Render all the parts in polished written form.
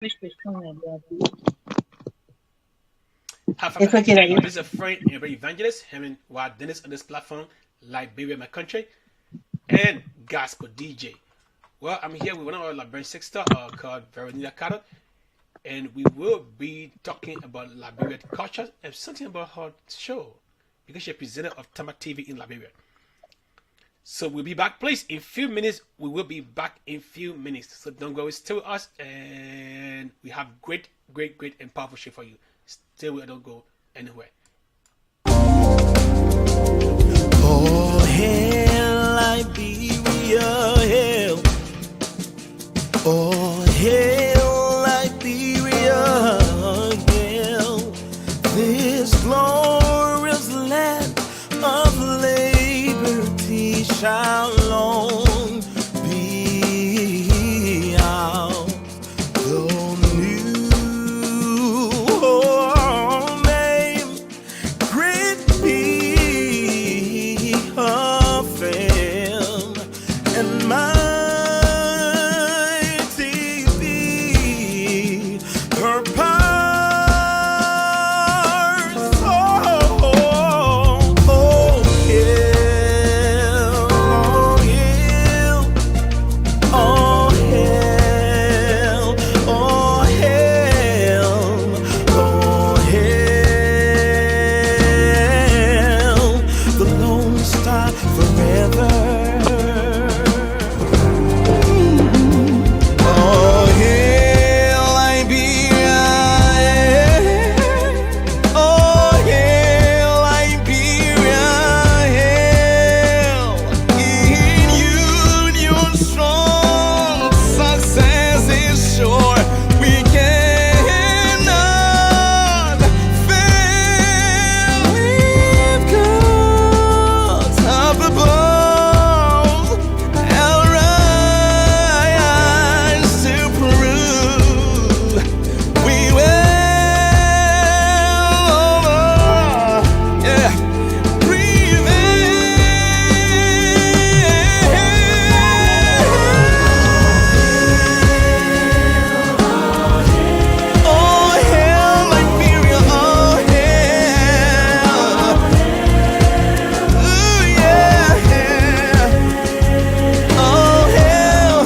Hi, family. It's How you okay, doing? Daddy. This is a friend and evangelist, having Wild Dennis on this platform, Liberia My Country, and Gospel DJ. Well, I'm here with one of our Liberian sister called Veronica, and we will be talking about Liberian culture and something about her show because she's a presenter of Tamma TV in Liberia. So we'll be back, please. In few minutes, we will be back in few minutes. So don't go, stay with us, and we have great, and powerful show for you. Stay with, don't go anywhere. Oh, hail Liberia, hail. Oh, hail Liberia, hail. This glorious land of liberty shall long be ours. The new name, great be her fame, and mighty be her powers. Oh, hail, oh, hail, oh, hail, oh, hail, the Lone Star forever. Oh, hail, Liberia, oh, hail, Liberia, hail. In union strong, success is sure. We cannot fail with God up above. Our eyes to prove we will, yeah, prevail. Oh, hail Liberia, oh, hail. Ooh, yeah, yeah. Oh, hail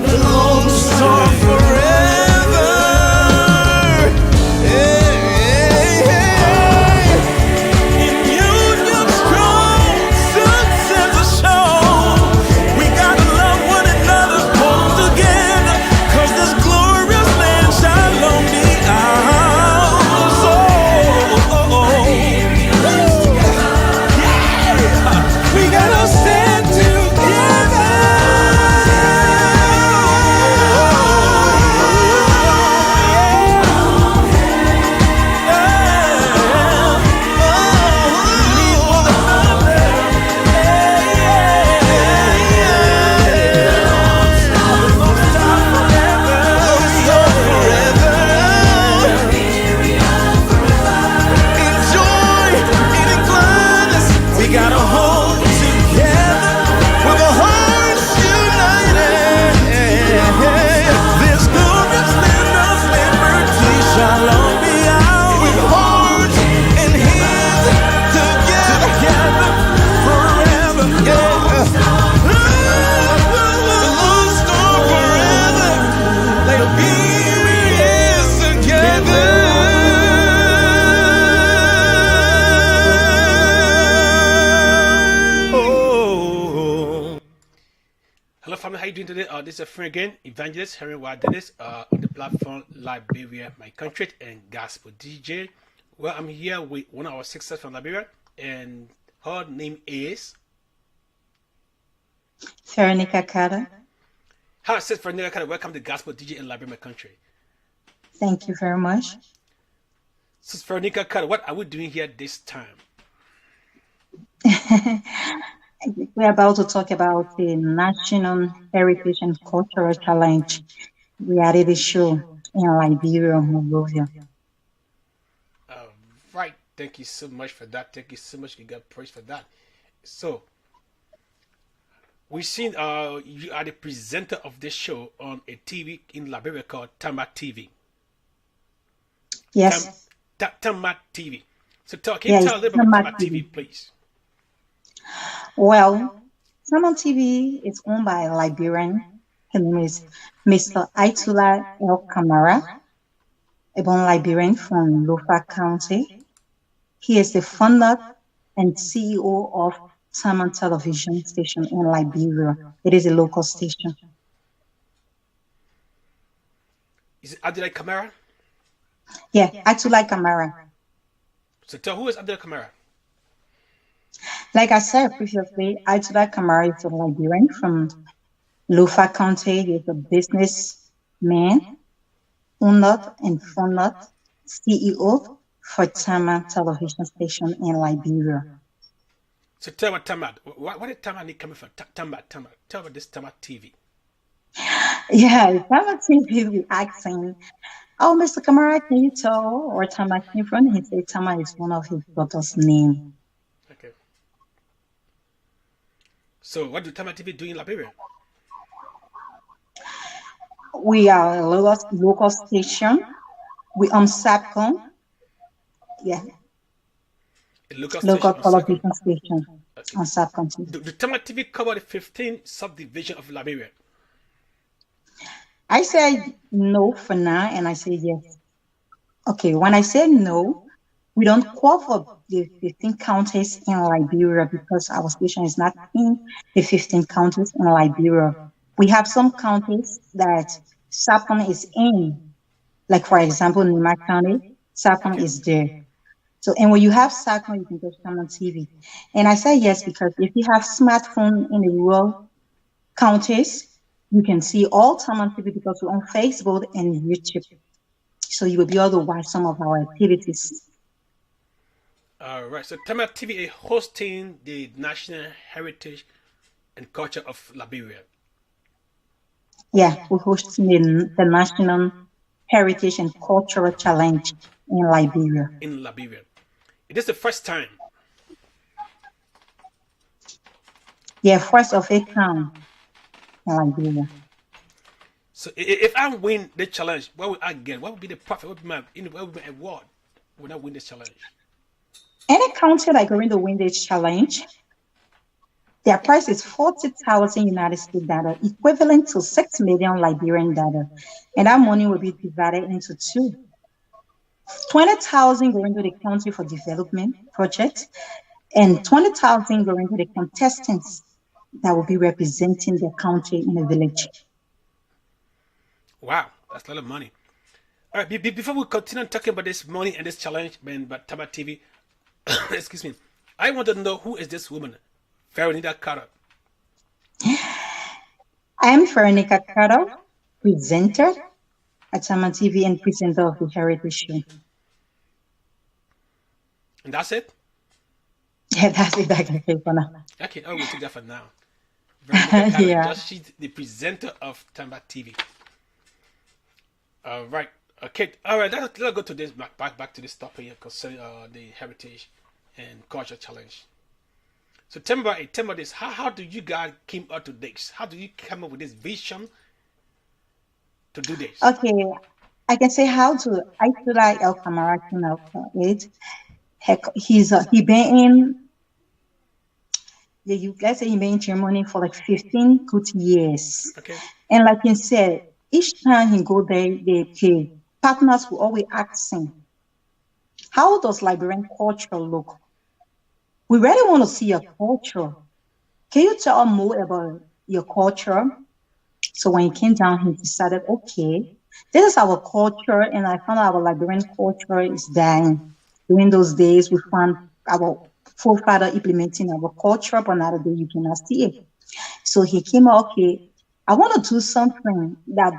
the Lone Star forever. Hey, hey, hey. In union strong, success assured. We gotta love one another, hold together, 'cause this glorious land shall long be ours. Yeah. We gotta stand together. We gotta hold together with our hearts united. This glorious land of liberty shall long be ours. With hearts and hands together forever. Yeah. The Lone Star forever. They'll be together. Oh. Hello, family. How you doing today? This is a friend again, evangelist Henry Wild Dennis on the platform Liberia My Country and Gospel DJ. Well, I'm here with one of our sisters from Liberia, and her name is. Veronica Carter. Hi, sis Veronica. Welcome to Gospel DJ in Liberia My Country. Thank you very much. Sis Veronica, what are we doing here this time? We're about to talk about the National Heritage and Cultural Challenge reality show in Liberia, Monrovia. Uh, right. Thank you so much for that. Thank you so much. We got praise for that. So, we seen you are the presenter of this show on a TV in Liberia called Tamma TV. Tam, Yes. Tamma TV. So can you Yeah, tell it's a little bit about Tamma Tamma TV, TV. please? Well, Tamma TV is owned by a Liberian. His name is Mr. Aitula El Kamara, a born Liberian from Lofa County. He is the founder and CEO of Tamma Television Station in Liberia. It is a local station. Is it Adela Kamara? Yeah, Aitula Kamara. So tell who is Adela Kamara? Like I said previously, Aitula Kamara is a Liberian from Lofa County. He is a businessman, owner and founder, CEO for Tamma Television Station in Liberia. So tell about Tamma. What did Tamma need coming from? Tamma. Tell about this Tamma TV. Yeah, Tamma TV we asking, oh, Mr. Kamara, can you tell where Tamma came from? He said Tamma is one of his daughter's name. Okay. So what do Tamma TV do in Liberia? We are a local station. We on Sapcom, yeah, A local station local on second. television station Okay. on Sapcom TV. Do Tamma TV cover the 15 subdivision of Liberia? I said no for now, and I said yes. Okay, when I say no, we don't cover the 15 counties in Liberia because our station is not in the 15 counties in Liberia. We have some counties that Sapcom is in, like for example, Nima County, Sapcom Okay. is there. So, and when you have Sapcom, you can just come on TV. And I say yes because if you have smartphone in the rural counties, you can see all time on TV because we're on Facebook and YouTube. So you will be able to watch some of our activities. All right. So Tamma TV is hosting the National Heritage and Culture of Liberia Yeah, we're hosting the National Heritage and Cultural Challenge in Liberia. in Liberia. It is the first time. Yeah, first of its kind in Liberia. So if I win the challenge, what would I get? What would be the profit? What would be what would be my award when I win this challenge? Any county that going to win this challenge, their price is 40,000 United States dollar, equivalent to 6 million Liberian dollar. And that money will be divided into two. 20,000 going to the county for development projects, and 20,000 going to the contestants that will be representing the county in the village. Wow, that's a lot of money. All right, before we continue talking about this money and this challenge, man, but Tamma TV, excuse me, I want to know who is this woman, Veronica Carter. I am Veronica Carter, presenter at Tamma TV and presenter of the Heritage Show. And that's it? Yeah, that's it. I can say for now. Okay, I will take that for now. Veronica Carter, Yeah. just she's the presenter of Tamma TV. All right. Okay. All right. Let's go to this back to this topic here concerning the heritage and culture challenge. So tell me this. How do you guys came up to this? How do you come up with this vision to do this? Okay, I can say how to. I feel like El Camara came out for it. Heck, he been in. Yeah, let's say he been in Germany for like 15 good years. Okay. And like you said, each time he go there, the partners will always ask him, how does Liberian culture look? We really want to see your culture. Can you tell us more about your culture? So when he came down, he decided, okay, this is our culture, and I found our Liberian culture is dying. During those days, we found our forefather implementing our culture, but nowadays you cannot see it. So he came out, okay, I want to do something that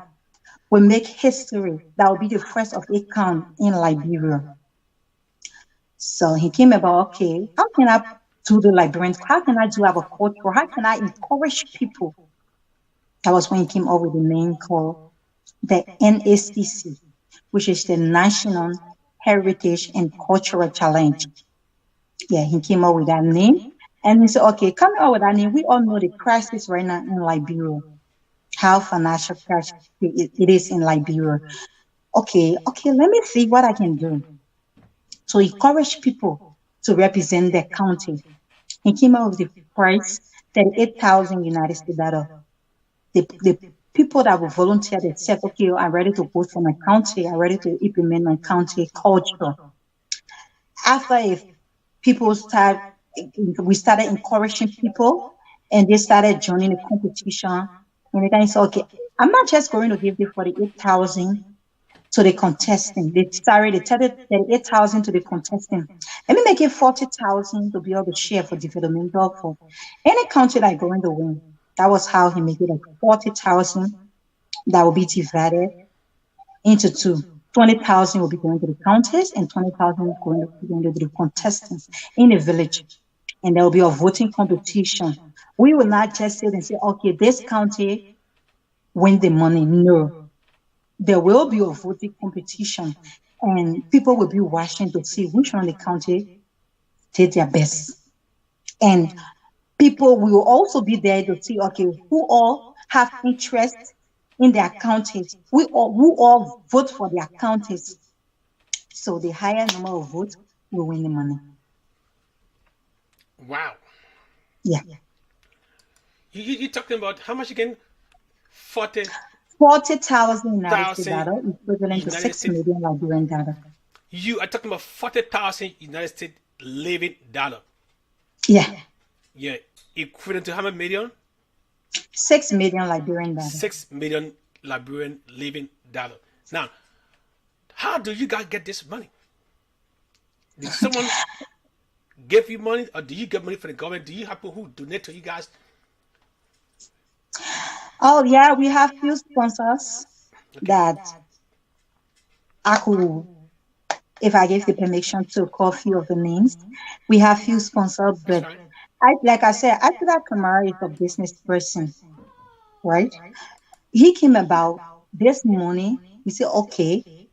will make history, that will be the first of its kind in Liberia. So he came about, okay, how can I do the Liberians? How can I do our culture? How can I encourage people? That was when he came up with the name called the NACC, which is the National Heritage and Cultural Challenge. Yeah, he came up with that name. And he said, okay, coming up with that name, we all know the crisis right now in Liberia, how financial crisis it is in Liberia. okay, let me see what I can do. So he encouraged people to represent their county. He came out with the price, 38,000 United States dollar. The people that will volunteer, they said, okay, I'm ready to vote for my county. I'm ready to implement my county culture. After if people start, we started encouraging people and they started joining the competition. And the guy said, okay, I'm not just going to give the 48,000 to the contestant. They 38,000 to the contestant. Let me make it 40,000 to be able to share for developmental for any country that going to win. That was how he made it like 40,000 that will be divided into two. 20,000 will be going to the counties and 20,000 will be going to the contestants in the village. And there will be a voting competition. We will not just sit and say, okay, this county win the money. No. There will be a voting competition and people will be watching to see which one the county did their best. And people will also be there to see, okay, who all have interest in their counties, who all vote for their counties. So the higher number of votes will win the money. Wow. Yeah. You're talking about how much again? 40,000 United States dollar, equivalent to 6 million Liberian dollar. You are talking about 40,000 United States living dollar. Yeah. Yeah, equivalent to how many million? 6 million Liberian dollar. 6 million Liberian living dollar. Now, how do you guys get this money? Did someone give you money, or do you get money from the government? Do you have people who donate to you guys? Oh yeah, we have few sponsors that I could, if I give the permission to call a few of the names. We have few sponsors, but like I said, I feel like Kamara is a business person, right? He came about this morning. He said, okay,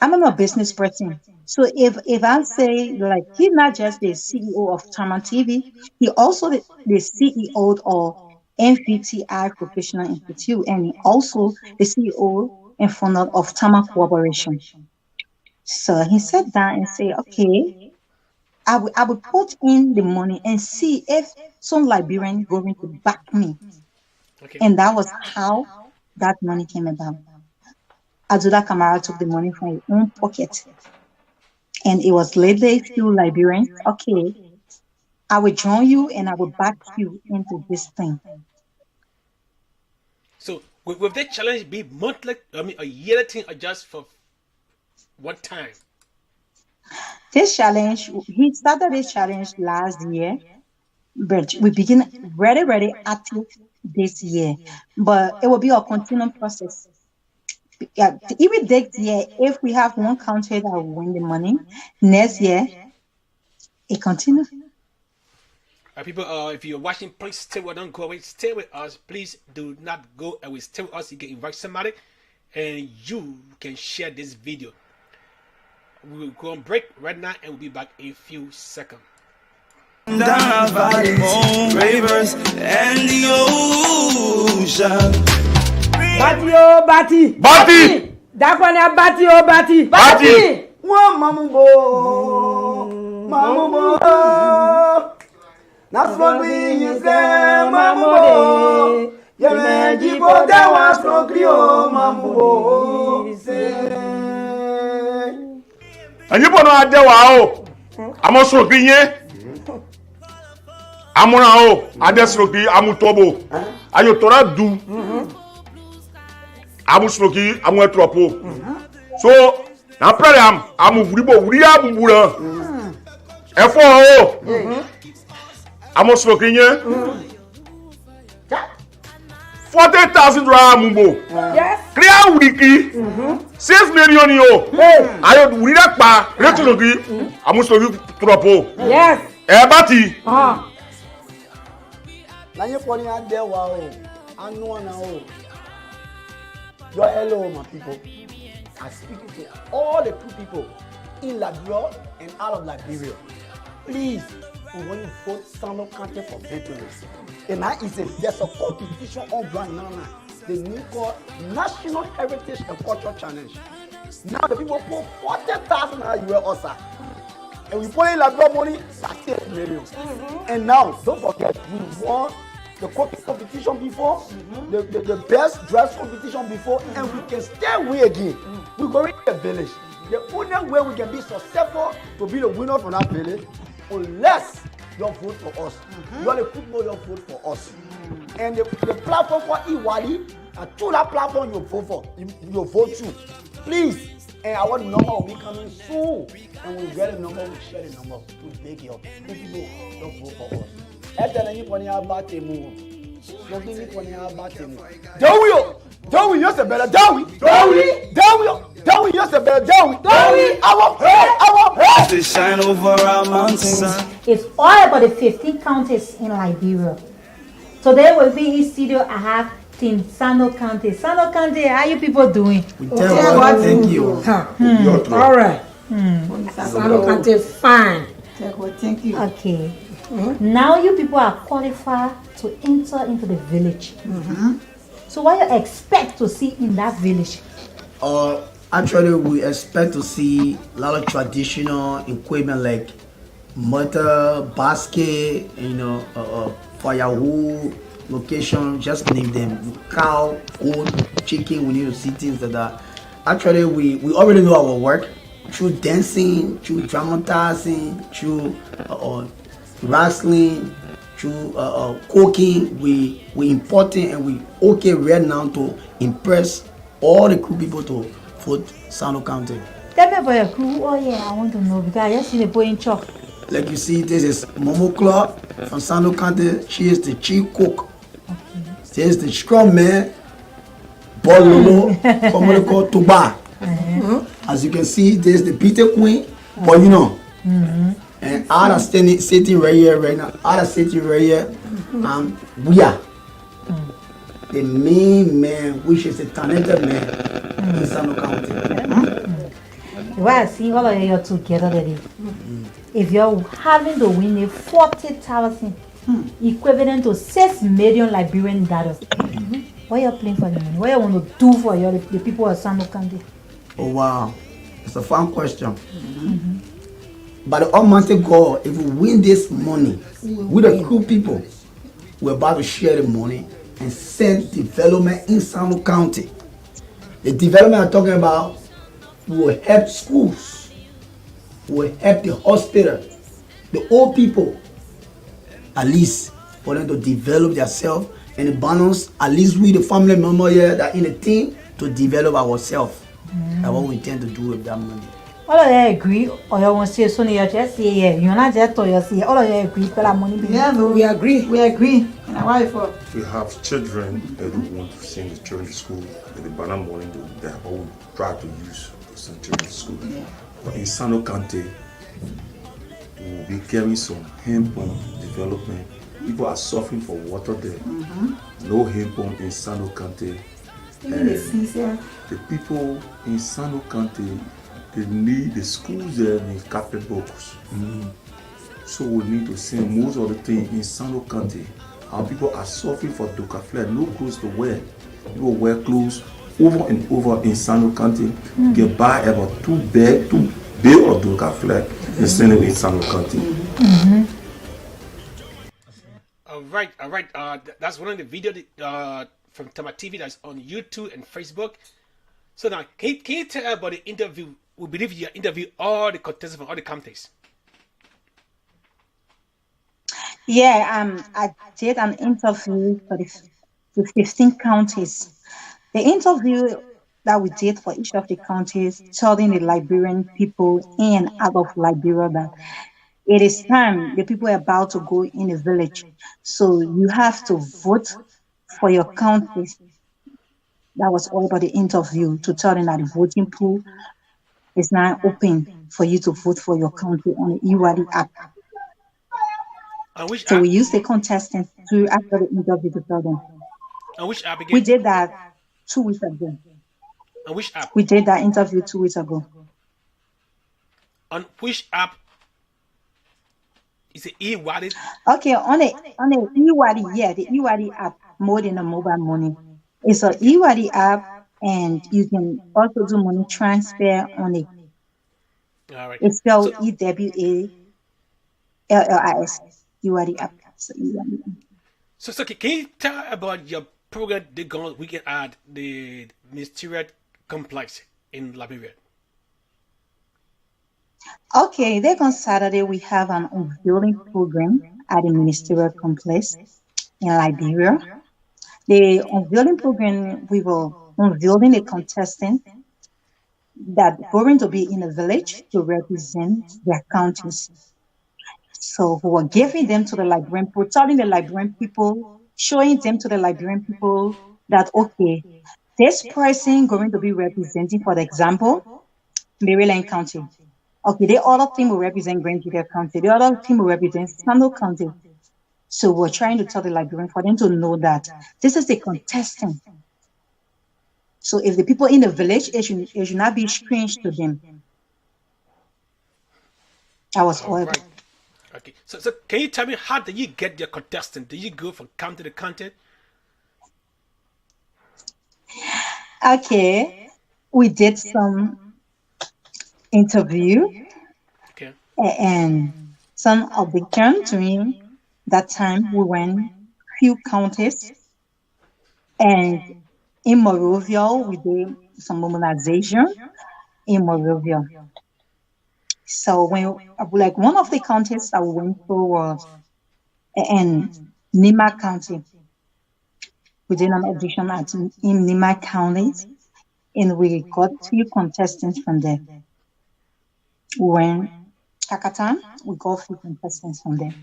I'm a business person. So if I say, like, he's not just the CEO of Tamma TV, he also the CEO of MVTI Professional Institute, and he also the CEO and founder of Tamma Corporation. So he sat down and said, okay, I will put in the money and see if some Liberian going to back me. Okay. And that was how that money came about. Azuda Kamara took the money from his own pocket. And it was later a few Liberians, okay, I will join you and I will back you into this thing. So will that challenge be monthly, a yearly thing, or just for one time? This challenge, he started this challenge last year, but we begin very active this year. But it will be a continuing process. Yeah, even next year, if we have one country that will win the money, next year, it continues. People, if you're watching, please stay with us. Don't go away. Stay with us. Please do not go away. Stay with us. You can invite somebody, and you can share this video. We will go on break right now, and we'll be back in a few seconds. Ravers and the ocean. Bati o bati. Bati. Dakwana bati o bati. Bati. One mamubo. Mamubo. Na smuggling is there, mamubo. Yemeji bo da wa smuggling o mamubo. Anyi bono ade wa o. Amo smuggling ye. Amuna o, ade smuggling amutobo. Ayo tora du. Amu smoki amu etropo. So na pray am amu wuribo wuri abubura. Efo o. Amu smoki nye. 40,000 amumbo. Yes. Clear wuriki. 6 million yo. Ayo wuri pa retologi amu smoki tropo. Yes. Bati. Na ye poni ade wa o. Anu na o. Your hello, my people. I'm speaking to all the two people in Liberia and out of Liberia. Please, we want to vote Sano County for veterans. And now there's a competition on ground now. The new called National Heritage and Cultural Challenge. Now the people put 40,000 US OSA. And we put in Liberia money, 38 million. And now, don't forget, we won the cooking competition before, the best dress competition before, and we can stay away again. We're going to the village. The only way we can be successful to be the winner from that village, unless you vote for us. You are the people, you vote for us. And the platform for Iwali, and to that platform you vote for, you vote to. Please. And our number will be coming soon. And we'll get a number, we'll share the number. We'll take it up. People don't vote for us. Dowie, you're the better. Dowie, you're the better. Dowie, our head. They shine over our mountains. It's all about the 15 counties in Liberia. Today will be in studio. I have Team Sano County. Sano County, how you people doing? We tell God thank you. All right. Sano County, fine. Thank you. Okay. Now you people are qualified to enter into the village. So what you expect to see in that village? Actually, we expect to see a lot of traditional equipment like mortar, basket, firewood, location, just name them. Cow, goat, chicken, we need to see things like that. Actually, we already know our work through dancing, through dramatizing, through wrestling, through cooking. We important and we okay right now to impress all the crew people to vote Sano County. Tell me about your crew. Oh yeah, I want to know because I just see the boy in chop. Like you see, this is Momo Clark from Sano County. She is the chief cook. This is the scrum man, Bololo, commonly called Tuba. As you can see, this is the Peter Queen, and Ada sitting right here right now. Ada sitting right here, and we are the main man, which is a talented man in Sano County. Well, I see all of you together today. If you're having to win a 40,000 equivalent to 6 million Liberian dollars, what are you playing for the money? What you want to do for the people of Sano County? Oh wow, it's a fun question. By the Almighty God, if we win this money with the crew people, we're about to share the money and send development in Sano County. The development I'm talking about will help schools, will help the hospital, the old people, at least for them to develop themselves and the balance, at least we the family member here that in the team to develop ourselves. That's what we intend to do with that money. All of you agree, or you want to say something? You just say yeah. You're not just to you say. All of you agree for that money. Yeah, no, We agree. we agree. And why for? We have children that don't want to send the children to school, and the banana money they have all try to use to send children to school. But in Sano County, we will be carrying some hemp development. People are suffering for water there. No hemp in Sano County. And the people in Sano County, they need the schools there need carpet books. So we need to send most of the things in Sano County. Our people are suffering for Doka Flare, no clothes to wear. People wear clothes over and over in Sano County. You can buy about 2 bag of Doka Flare and send it in Sano County. All right. That's one of the video from Tamma TV that's on YouTube and Facebook. So now, can you tell about the interview? We believe you interview all the contestants from all the counties. Yeah, I did an interview for the 15 counties. The interview that we did for each of the counties, telling the Liberian people in and out of Liberia that it is time, the people are about to go in the village. So you have to vote for your counties. That was all about the interview, to tell them that the voting pool is now open for you to vote for your county on the eWadi app. And which So app? we used the contestants to, after the interview, to tell them. And which app again? We did that 2 weeks ago. On which app? We did that interview 2 weeks ago. On which app? Is it e-wallet? Okay, on the eWadi, yeah, the eWadi app, more than a mobile money. It's an eWadi app. and you can also do money transfer on it. All right. It's spelled EWALLIS. You are the app. So So can you tell about your program they go weekend at the Ministerial Complex in Liberia? okay, then on Saturday we have an unveiling program at the Ministerial Complex in Liberia. The unveiling program, we will unveiling a contestant that going to be in a village to represent their counties. So we were giving them to the Liberian people, telling the Liberian people, showing them to the Liberian people that, okay, this person going to be representing, for example, Maryland County. Okay, the other team will represent Grand River County. The other team will represent Sando County. So we're trying to tell the Liberian for them to know that this is a contestant. So if the people in the village, it should not be strange to them. That was all. Right. Okay. So can you tell me how do you get your contestant? Do you go from county to county? Okay, we did some interview Okay. and some audition during that time. We went few counties, and in Morovia we did some mobilization in Morovia. So when like one of the counties that we went to was in Nima County. We did an audition in Nima County, and we got few contestants from there. We went Kakatan, we got few contestants from there.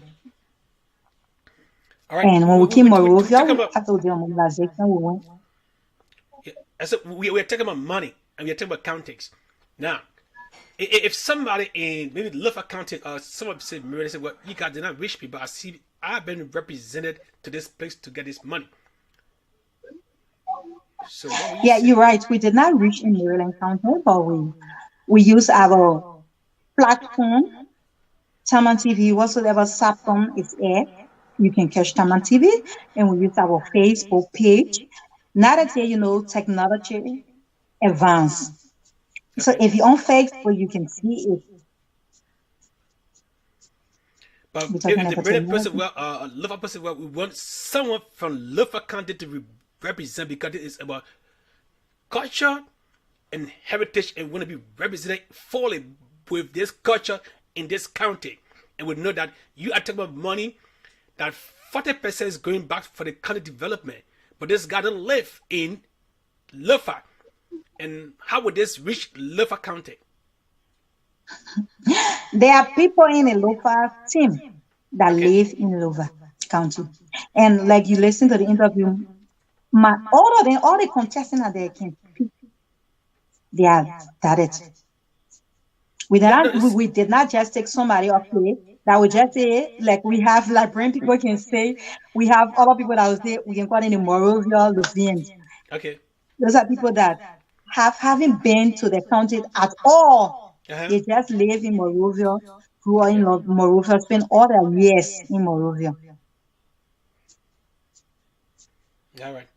All right. And when we came Morovia, talking about, after the mobilization, we went. yeah, so we're talking about money and we're talking about counties. Now, if somebody in maybe Luffa County or someone say, maybe say, well, you guys are not rich people. I see I've been represented to this place to get this money. So what will you Yeah, say? you're right. We did not reach in Maryland County, but we use our platform, Tamma TV, whatsoever Sapcom is air. You can catch Tamma TV, and we use our Facebook page. Now that technology advanced. So Okay. if you're on Facebook, you can see it. But We're if talking the about Maryland person, technology. well, Luffa person, well, we want someone from Luffa County to represent because it is about culture and heritage and want to be represented fully with this culture in this county. And we know that you are talking about money that 40% is going back for the county development. But this guy don't live in Luffa. And how would this reach Luffa County? There are people in a local team that Okay. live in Lova County. And like you listen to the interview, all of them, all the contestants are there can speak. They are that. We did No, no, not we did not just take somebody up here that would just say, like we have Liberian people can say, we have other people that will say we can call in the Morovia, Luvians. okay. Those are people that haven't been to the county at all. Uh-huh. They just live in Morovia, grew up Okay. in Morovia, spent all their years in Morovia. All right.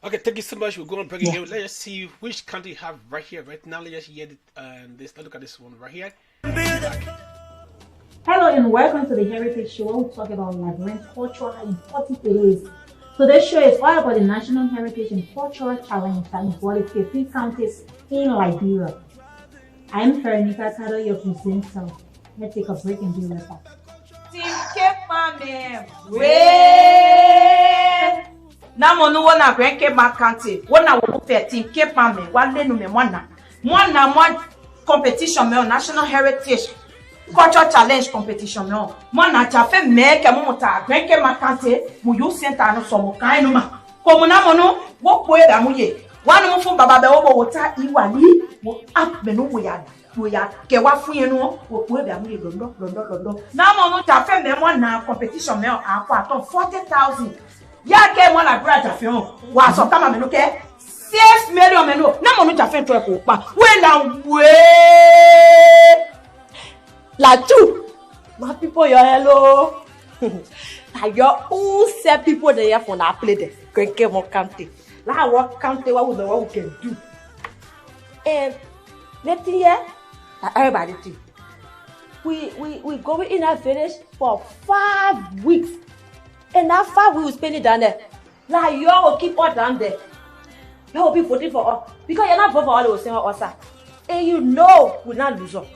Okay, thank you so much. We're going to bring it Yeah. here. Let's just see which country you have right here, right now. Let's just hear it. Let's look at this one right here. Hello and welcome to the Heritage Show. We'll talk about Liberian culture, how important it is. So this show is all about the National Heritage and Cultural Challenge that involves 15 counties in Liberia. I'm Veronica, your presenter. Let's take a break and be right back. Na monu wona gwenke makante wona wo pe team Cape Mame wa lenu me mwana competition me on National Heritage Cultural Challenge competition me on mwana cha fe me ke mo ta gwenke makante mu you center no so mo kan no ma ko mo na monu wo po e da mu ye wa no mo fun baba be wo bo ta iwali wo up me no wo ya ke wa fun yen no wo po e da mu ye londo na monu cha fe me mwana competition me on akwa aton 40,000 ya ke mo la brother fi hàn wa so Tamma me no ke 6 million me no na mo no ja fe to e ko pa we la we La two, my people, your hello. Like your who set people there for that play there. Great game of country. Like what country, what we can do. And let's hear everybody too. We go in our village for 5 weeks. And that 5 weeks we spend it down there. Like you all will keep us down there. You will be voting for us. Because you're not voting for all the same us. And you know we're not losing.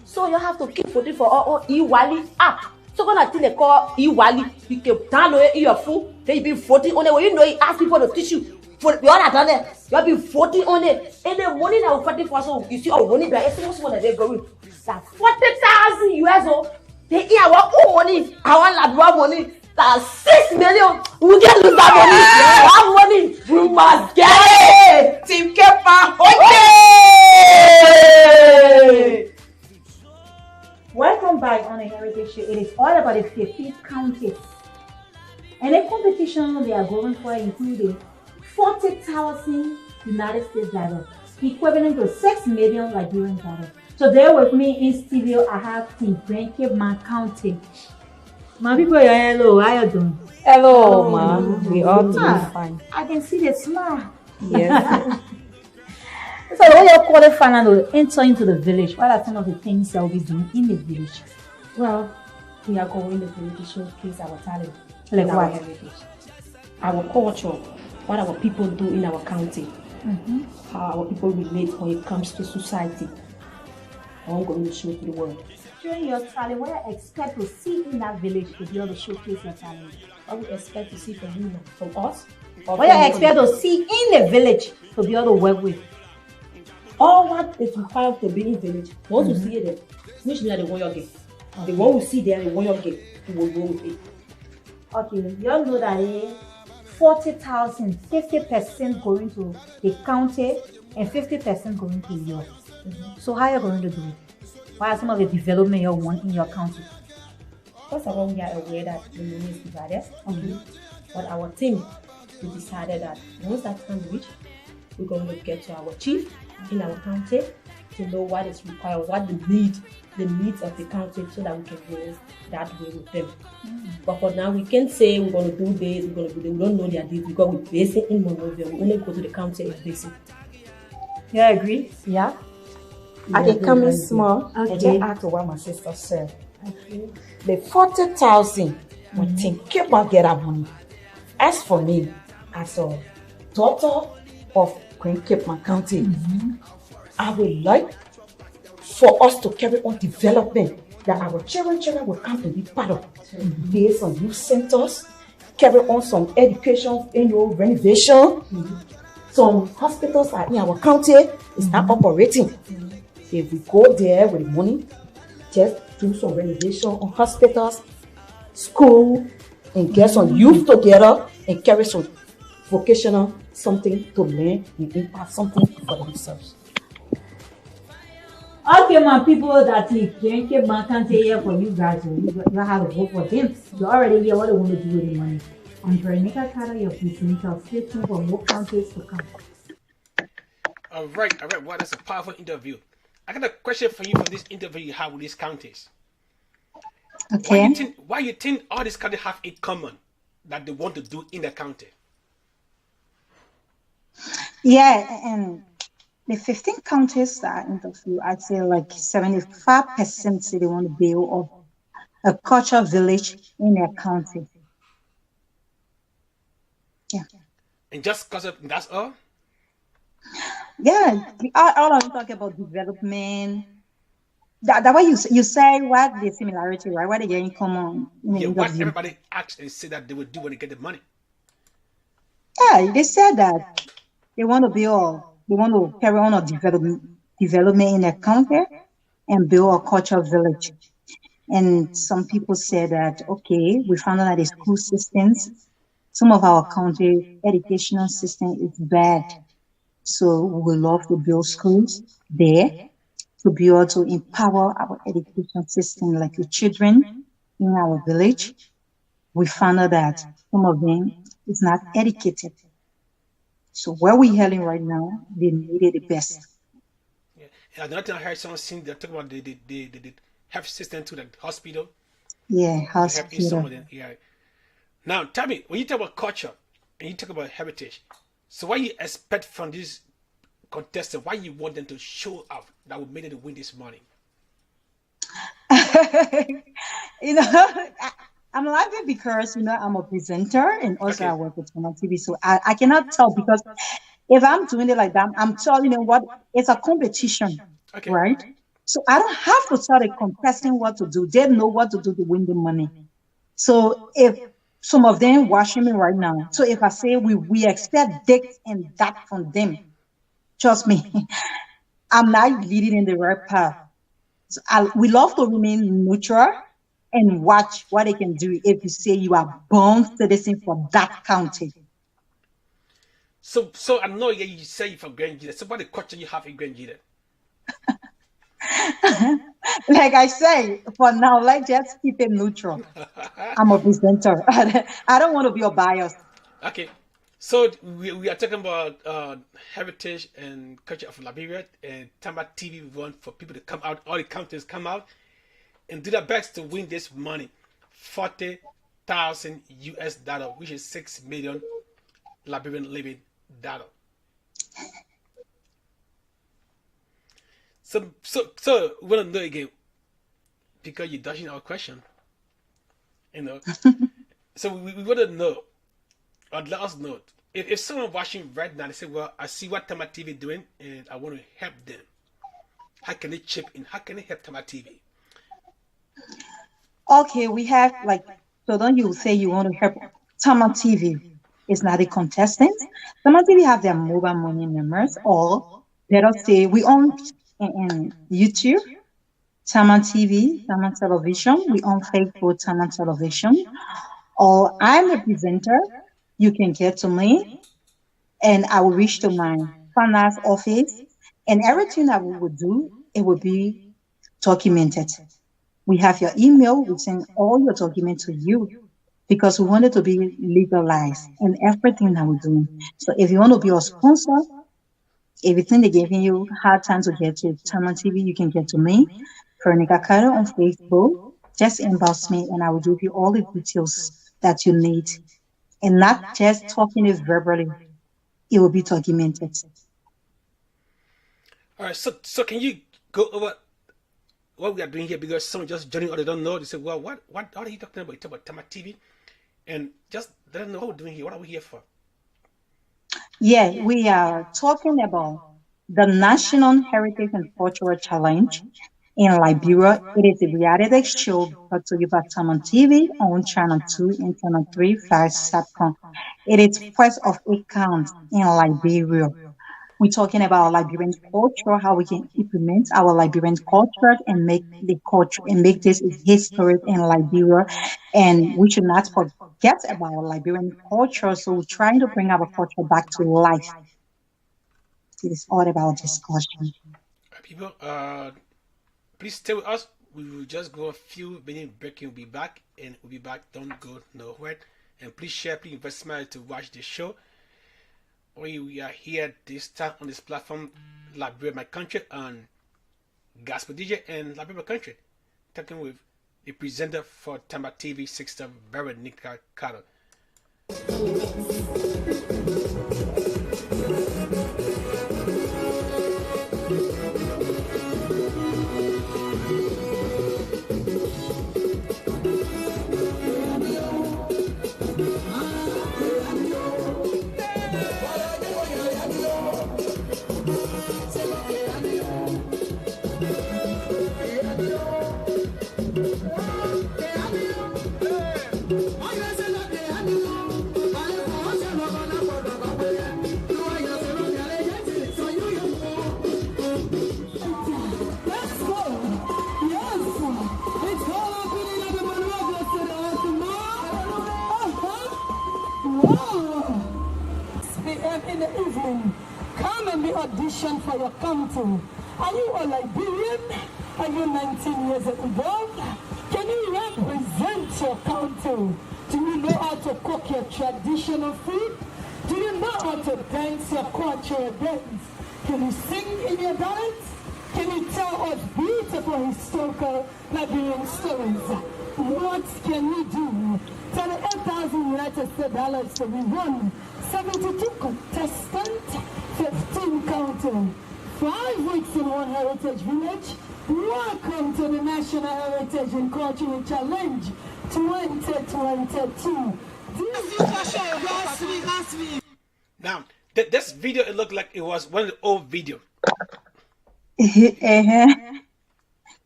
So you have to keep voting for our E-Wali app. So when I think they call E-Wali, you can download it in your phone. Then you be voting on it. When you know you ask people to teach you. For the other down there, you'll be voting on it. And the money that we're fighting for, so you see our money, but it's most money they're going. That's 40,000 US. They eat our own money, our Labra money. That's 6 million. We can lose that money. Our money, we must get it. Team Kepa, okay. Welcome back on the Heritage Show. It is all about the 15 counties. And the competition they are going for including 40,000 United States dollars, equivalent to 6 million Liberian dollars. So there with me in studio, I have Team Veronica My County. My people, hello, how you doing? Hello, ma. We all doing fine. I can see the smile. Yes. So when you're qualifying to enter into the village, what are some of the things that we'll be doing in the village? Well, we are going to the village to showcase our talent, Like our what? heritage, our culture, what our people do in our county, how our people relate when it comes to society. I'm going to show to the world. Showing your talent, what I expect to see in that village to be able to showcase your talent. What we expect to see from you, from us. Or What I expect to see in the village to be able to work with. all what is required to be in village. Once you see it, which means the one you get. The one we see there, the one you get, you will go with it. Okay, you all know that 40,000, 50% going to the county and 50% going to yours. So how are you going to do it? What are some of the development you want in your county? First of all, we are aware that the money is divided. But our team, we decided that once that time reach, we're going to get to our chief in our county to know what is required, what the needs of the county, so that we can go that way with them. But for now, we can't say we're going to do this, we're going to do this. We don't know their deeds because we're based in Monrovia. We only go to the county and base it. You agree? Yeah. I can come in small and Okay. just add to what my sister said. The 40,000 we think keep on get our money. As for me, as a daughter of Queen Cape Man County, I would like for us to carry on development that our children will come to be part of. Based on youth centers, carry on some education, renovation. Some hospitals are in our county is not operating. If we go there with the money, just do some renovation on hospitals, school, and get some youth together and carry some vocational something to learn and impact something for themselves. Okay, my people, that if Veronica My County here for you guys, you have to vote for him. You already hear what they want to do with the money. I'm Veronica Carter, your presenter. Stay tuned for more counties to come. All right. Well, that's a powerful interview. I got a question for you from this interview you have with these counties. Okay. Why you think all these counties have in common that they want to do in the county? Yeah, and the 15 counties that I interviewed, I'd say like 75% say they want to build a cultural village in their county. Yeah. And just because of that's all? Yeah, all of them talk about development. That way you say what the similarity, right? What they get in common in the Yeah, what interview. everybody actually say that they would do when they get the money. Yeah, they said that they want to carry on a development in their county and build a cultural village. And some people say that, okay, we found out that the school systems, some of our county educational system is bad. So we would love to build schools there to be able to empower our education system, like the children in our village. We found out that some of them is not educated. So where we're heading right now, they needed the best. Yeah. And another thing I heard someone saying they talk about the health system to the hospital. Yeah, To help in some hospital. of them. Yeah. Now tell me, when you talk about culture and you talk about heritage, So what you expect from this contestant? Why you want them to show up that would make them win this money? You know, I'm laughing because I'm a presenter and also Okay. I work with Tamma TV, so I cannot tell because if I'm doing it like that, I'm telling you what it's a competition, Okay. right? So I don't have to tell the contestant what to do. They know what to do to win the money. So if some of them watching me right now, so if I say we expect this and that from them, trust me, I'm not leading in the right path. So we love to remain neutral and watch what they can do if you say you are born citizen for that county. So I know you say you're from Grand Gita. So what the culture you have in Grand Gita? Like I say, for now, let's just keep it neutral. I'm a presenter. I don't want to be a bias. Okay. So we are talking about heritage and culture of Liberia, and Tamma TV want for people to come out, all the counties come out and do their best to win this money, $40,000, which is 6 million Liberian living dollar. So we want to know again because you're dodging our question, you know. So we want to know, or let us know, if someone watching right now, they say, well, I see what Tamma TV doing and I want to help them. How can they chip in? How can they help Tamma TV? Okay, we have so don't you say you want to help Tamma TV? It's not a contestant. Tamma TV have their mobile money numbers, or let us say we own in YouTube, Tamma TV, Tamma Television. We own Facebook, Tamma Television. Or I'm a presenter. You can get to me, and I will reach to my finance office, and everything that we would do, it will be documented. We have your email. We send all your documents to you because we want it to be legalized in everything that we're doing. So if you want to be a sponsor, everything they're giving you hard time to get to Tamma TV, you can get to me, Veronica on Facebook. Just inbox me, and I will give you all the details that you need, and not just talking it verbally. It will be documented. All right. So can you go over what we are doing here, because someone just joining or they don't know, they say, well, what are you talking about? You talk about Tamma TV, and just let them know what we're doing here. What are we here for? Yeah, we are talking about the National Heritage and Cultural Challenge in Liberia. It is a reality show brought to you by Tamma TV on Channel 2 and Channel 3, 5 Satcom. It is first of its kind in Liberia. We're talking about Liberian culture, how we can implement our Liberian culture and make the culture and make this history in Liberia. And we should not forget about our Liberian culture. So we're trying to bring our culture back to life. It is all about discussion. People, please stay with us. We will just go a few minutes break and we'll be back. And we'll be back. Don't go nowhere. And please share, please invest smile to watch the show. We are here this time on this platform, Liberia My Country, and Gospel DJ and Liberia My Country, talking with the presenter for Tamma TV, Sister Veronica Carter. In the evening, come and be auditioned for your country. Are you a Liberian? Are you 19 years and above? Can you represent your country? Do you know how to cook your traditional food? Do you know how to dance your cultural dance? Can you sing in your dance? Can you tell us beautiful historical Liberian stories? What can you do? $38,000 United States dollars to be won 72 contestants, 15 counting. 5 weeks in one heritage village. Welcome to the National Heritage and Cultural Challenge 2022. Now, this video, it looked like it was one of the old video.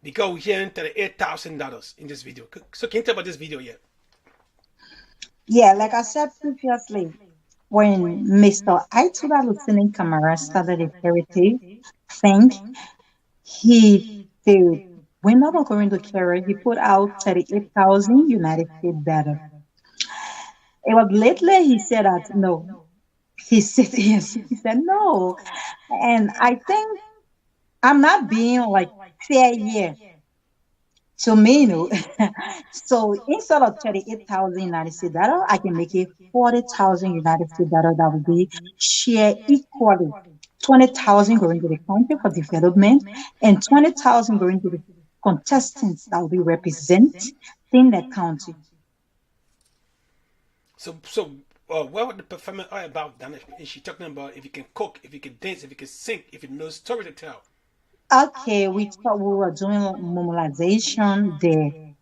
Because we're hearing $38,000 in this video. So can you tell about this video yet? Yeah, like I said previously, when Mr. Aituda Listening Camera started a heritage thing, the winner of going to carry, he put out 38,000 United States better. It was lately he said that no. He said yes. He said no. And I think I'm not being like fair here. To me, no. So instead of 38,000 United States dollar, I can make it 40,000 United States dollar that will be shared equally. 20,000 going to the country for development and 20,000 going to the contestants that will be representing the country. So what would the performance all about, Dana? Is she talking about if you can cook, if you can dance, if you can sing, if you know story to tell? Okay, we thought we were doing mobilization there.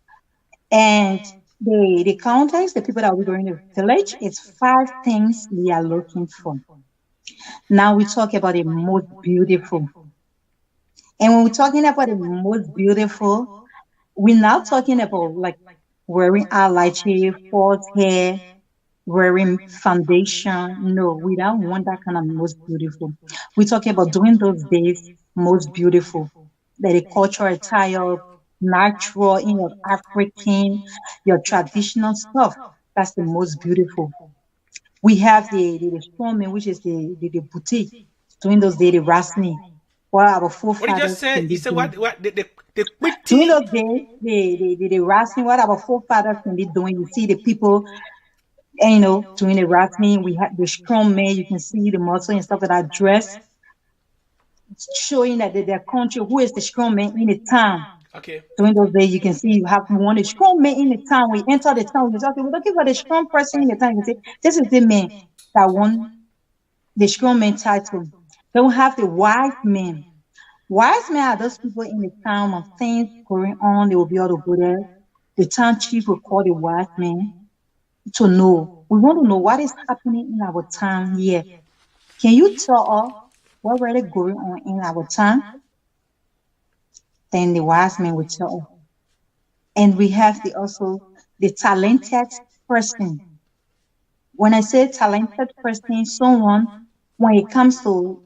And the context, the people that we're going to village, it's 5 things we are looking for. Now we talk about the most beautiful. And when we're talking about the most beautiful, we're not talking about like wearing eyelash, false hair, wearing foundation. No, we don't want that kind of most beautiful. We're talking about doing those days most beautiful. The cultural attire, natural, in your African, your traditional stuff. That's the most beautiful. We have the strongman, which is the boutique. During those days, the rasni. What our What you just forefathers said? can You be said doing. what? The During those days, the rasni, what our forefathers can be doing. You see the people, doing the rasni. We have the strongman. You can see the muscle and stuff that are dressed, showing that their country, who is the strongman in the town. Okay. During those days, you can see you have one strong man in the town. We enter the town, we say, okay, we're looking for the strong person in the town. You can say, this is the man that won the strong man title. Then we have the wise men. Wise men are those people in the town of things going on. They will be able to go there. The town chief will call the wise men to know. We want to know what is happening in our town here. Can you tell us what really going on in our town? Then the wise men will tell us. And we have also the talented person. When I say talented person, someone, when it comes to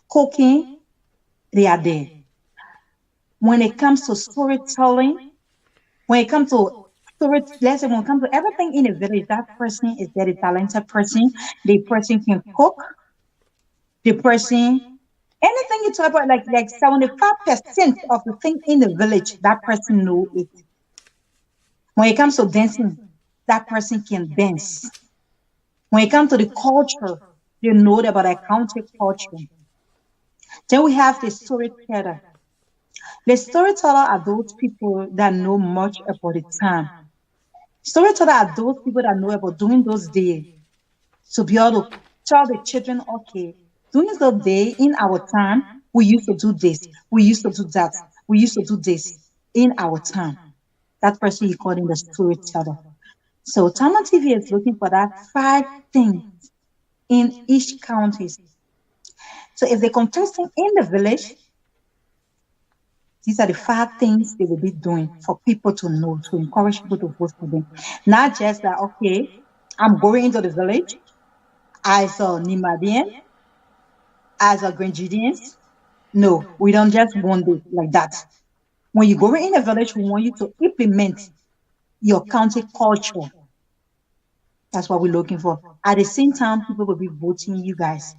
cooking, they are there. When it comes to storytelling, when it comes to let's say when it comes to everything in a village, that person is very talented person. The person can cook. The person, anything you talk about, like 75% of the thing in the village, that person know it. When it comes to dancing, that person can dance. When it comes to the culture, they know about the county culture. Then we have the storyteller. The storyteller are those people that know much about the time. Storyteller are those people that know about doing those days. To be able to tell the children, okay, during the day in our time, we used to do this, we used to do that, we used to do this in our time. That person you call in the storyteller. So Tamma TV is looking for that 5 things in each county. So if they're contesting in the village, these are the 5 things they will be doing for people to know, to encourage people to vote for them. Not just that, okay, I'm going into the village as a Nimadian, as a Grangidians. No, we don't just want it like that. When you go in a village, we want you to implement your county culture. That's what we're looking for. At the same time, people will be voting you guys.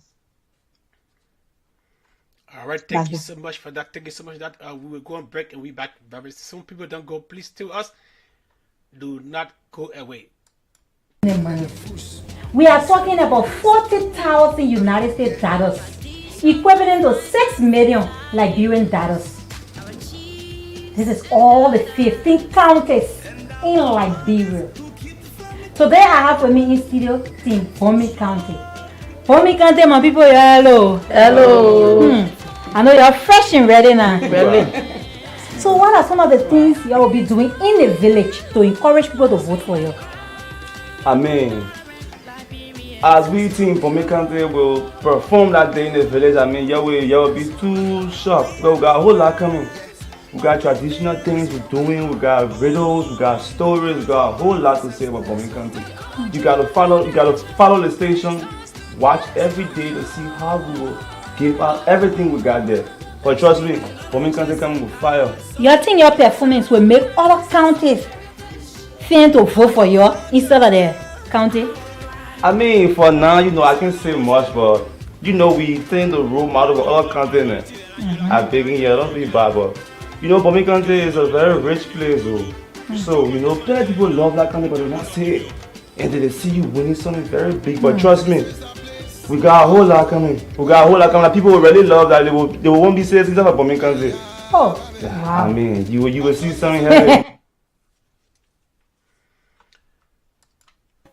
All right, thank you so much for that. Thank you so much for that. We will go on break and we back very soon. People don't go, please tell us. Do not go away. We are talking about 40,000 United States dollars, equivalent to 6 million Liberian dollars. This is all the 15 counties in Liberia. Today I have with me in studio team Bomi County. Bomi County, my people, hello. Hello. I know you're fresh and ready now. Really? So what are some of the things you will be doing in the village to encourage people to vote for you? I mean, as we team for me country will perform that day in the village, I mean, you will be too sharp. Well, we got a whole lot coming. We got traditional things we're doing, we got riddles, we got stories, we got a whole lot to say about Bomi Country. You gotta follow the station, watch every day to see how we will give out everything we got there. But trust me, Bomi Country coming with fire. You think your performance will make other counties fear to vote for you instead of the county? I mean, for now, I can't say much, but we think the role model of other continents. I beg in here, don't be bad, but Bomi Country is a very rich place, though. So, plenty of people love that country, but they not say it. And then they see you winning something very big. But trust me, we got a whole lot coming. People will really love that. They won't be saying things about Bomi Country. Oh, wow. I mean, you will see something heavy.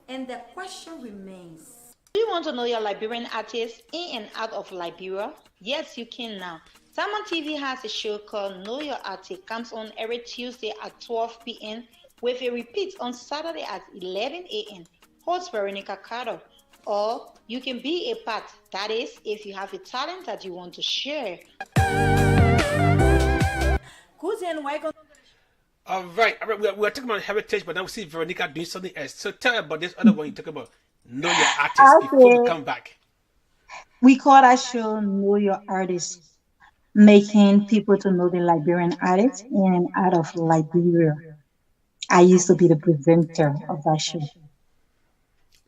And the question remains. Do you want to know your Liberian artists in and out of Liberia? Yes, you can now. Tamma TV has a show called Know Your Artist. Comes on every Tuesday at 12 p.m. with a repeat on Saturday at 11 a.m. Host Veronica. Or you can be a part. That is, if you have a talent that you want to share. All right. We're talking about heritage, but now we see Veronica doing something else. So tell her about this other one you talk about. Know your artist before we come back. We call that show Know Your Artist, making people to know the Liberian artists in and out of Liberia. I used to be the presenter of that show.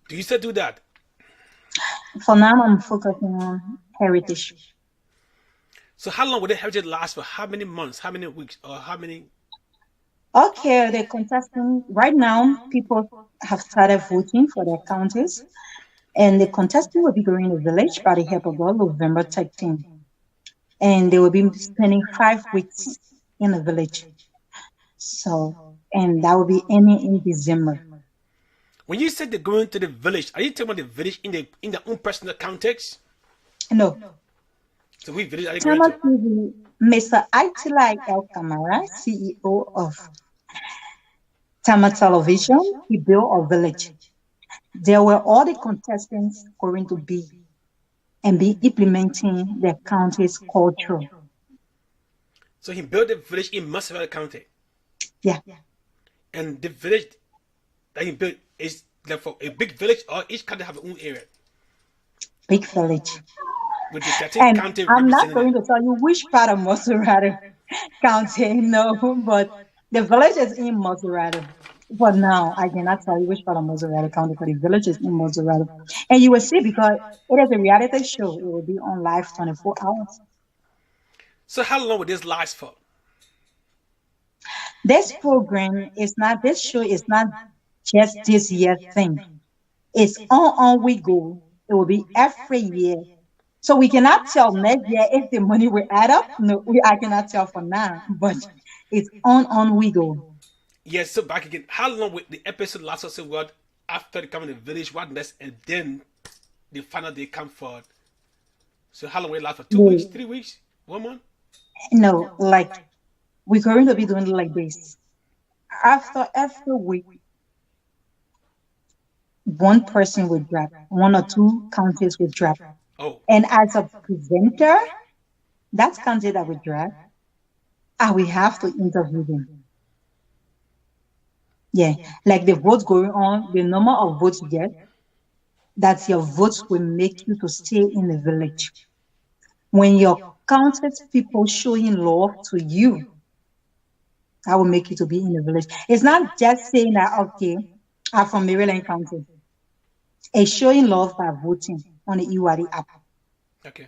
Do you still do that? For now, I'm focusing on heritage. So how long would the heritage last for? How many months? How many weeks? Or how many? Okay, the contestant right now, people have started voting for their counties, and the contestant will be going to the village by the help of God, November 13th. And they will be spending 5 weeks in the village. So, and that will be ending in December. When you said they're going to the village, are you talking about the village in their own personal context? No. So which village are you going to? TV, Mr. Aitilai El Kamara, CEO of Tamma Television, he built a village. There were all the contestants going to be and be implementing the county's culture. So he built a village in Massachusetts County. Yeah. And the village that he built is like for a big village, or each county have its own area? Big village. With the 13 And county I'm not representing going to tell you which part of Maserati County, no, but the village is in Maserati. But now I cannot tell you which part of Maserati County, but the village is in Maserati. And you will see, because it is a reality show, it will be on live 24 hours. So how long will this last for? This program is not, this show is not just this year thing. It's on we go. It will be every year. So we cannot tell next year if the money will add up. No, I cannot tell for now, but it's on we go. Yes, so back again. How long will the episode last us? What after they come in the village, what next, and then the final day come forward? So how long will it last for? 2 weeks, 3 weeks, 1 month? No, like we're going to be doing it like this. After every week, one person will drop, 1 or 2 counties will drop. Oh. And as a presenter, that county that will drop, I will have to interview them. Yeah, like the votes going on, the number of votes you get, that's your votes will make you to stay in the village. When your counted people showing love to you, that will make you to be in the village. It's not just saying that, okay, I'm from Maryland County. It's showing love by voting on the EWADI app. Okay.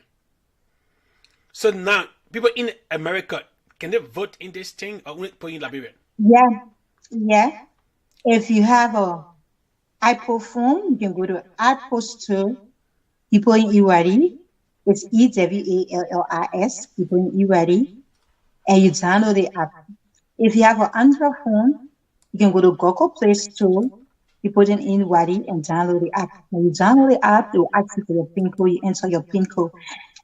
So now, people in America, can they vote in this thing or only put in Liberia? Yeah. If you have a iPod phone, you can go to iPod Store, people in EWADI. It's EWALLIS, people in EWADI, and you download the app. If you have an Android phone, you can go to Google Play Store You put in Wadi and download the app. When you download the app, they will ask you for your PIN code. You enter your PIN code.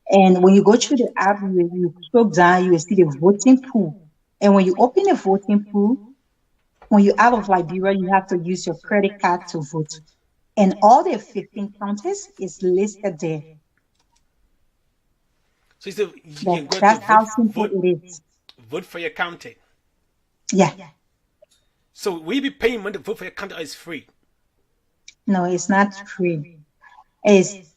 And when you go through the app, you scroll down, you will see the voting pool. And when you open the voting pool, when you're out of Liberia, you have to use your credit card to vote. And all the 15 counties is listed there. So you can go to That's how simple it is. vote for your county. Yeah. So will you be paying money to vote for your county or it's free? No, it's not free. It's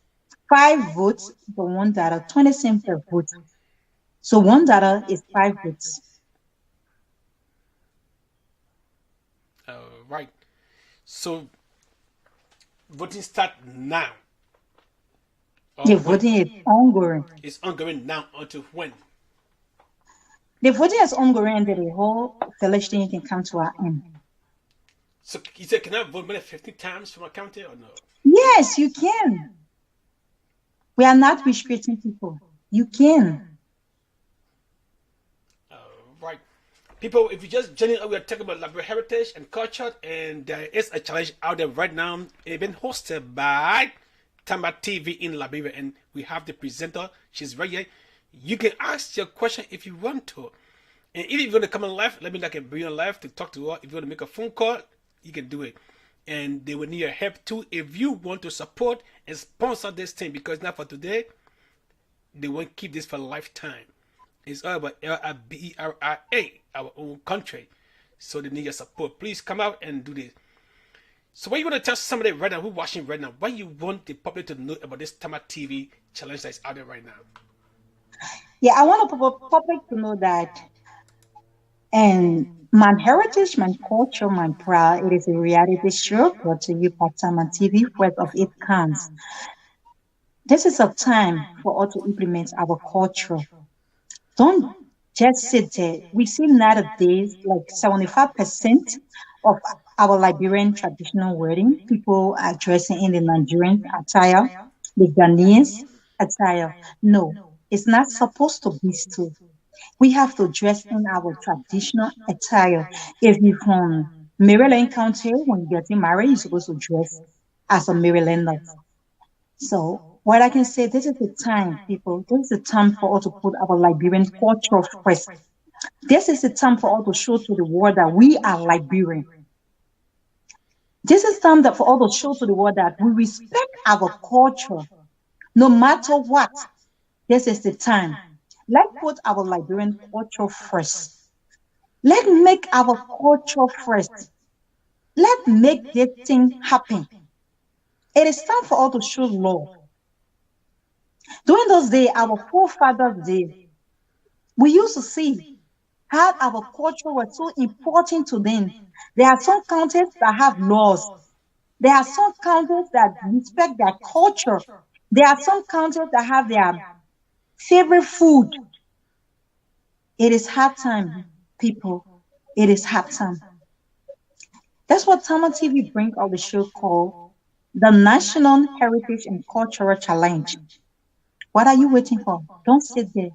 5 votes for $1, 20 cents per vote. So $1 is 5 votes. Right. So voting start now. The voting is ongoing. It's ongoing now until when? The voting is ongoing until the whole election can come to an end. So you said, can I vote more than 50 times for my county or no? Yes, you can. We are not restricting people. You can. Right. People, if you just joining us, we are talking about Liberia heritage and culture, and there is a challenge out there right now. It's been hosted by Tamma TV in Liberia, and we have the presenter. She's right here. You can ask your question if you want to. And if you want to come on live, let me know. I can bring you on live to talk to her. If you want to make a phone call, you can do it. And they will need your help too if you want to support and sponsor this thing, because not for today, they won't keep this for a lifetime. It's all about Liberia, our own country. So they need your support. Please come out and do this. So what you want to tell somebody right now who's watching right now, what you want the public to know about this Tamma TV challenge that's out there right now? Yeah, I want the public to know that, and my heritage, my culture, my pride, it is a reality show brought to you by Tamma TV, where of it comes. This is a time for us to implement our culture. Don't just sit there. We see nowadays like 75% of our Liberian traditional wedding, people are dressing in the Nigerian attire, the Ghanaians attire. No, it's not supposed to be so. We have to dress in our traditional attire. If you're from Maryland County, when you're getting married, you're supposed to dress as a Marylander. So what I can say, this is the time, people. This is the time for us to put our Liberian culture first. This is the time for us to show to the world that we are Liberian. This is time that for us to show to the world that we respect our culture, no matter what. This is the time. Let's put our Liberian culture first. Let's make our culture first. Let's make this thing happen. It is time for us to show love. During those days, our forefathers did. We used to see how our culture was so important to them. There are some countries that have laws. There are some countries that respect their culture. There are some countries that have their favorite food. It is hard time, people. It is hard time. That's what Tamma TV brings on the show called the National Heritage and Cultural Challenge. What are you waiting for? Don't sit there.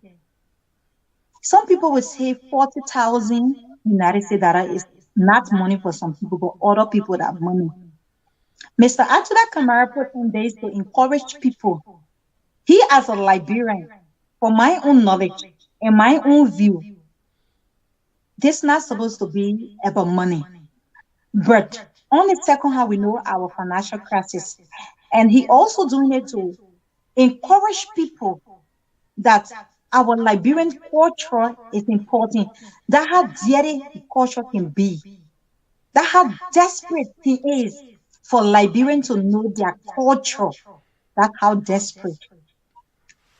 Some people will say 40,000 United States dollar is not money for some people, but other people that money. Mr. Atula Kamara put in days to encourage people. He, as a Liberian, for my own knowledge and my own view, this is not supposed to be about money. But on the second hand, we know our financial crisis. And he also doing it to encourage people that our Liberian culture is important. That how dirty the culture can be. That how desperate he is for Liberians to know their culture. That's how desperate.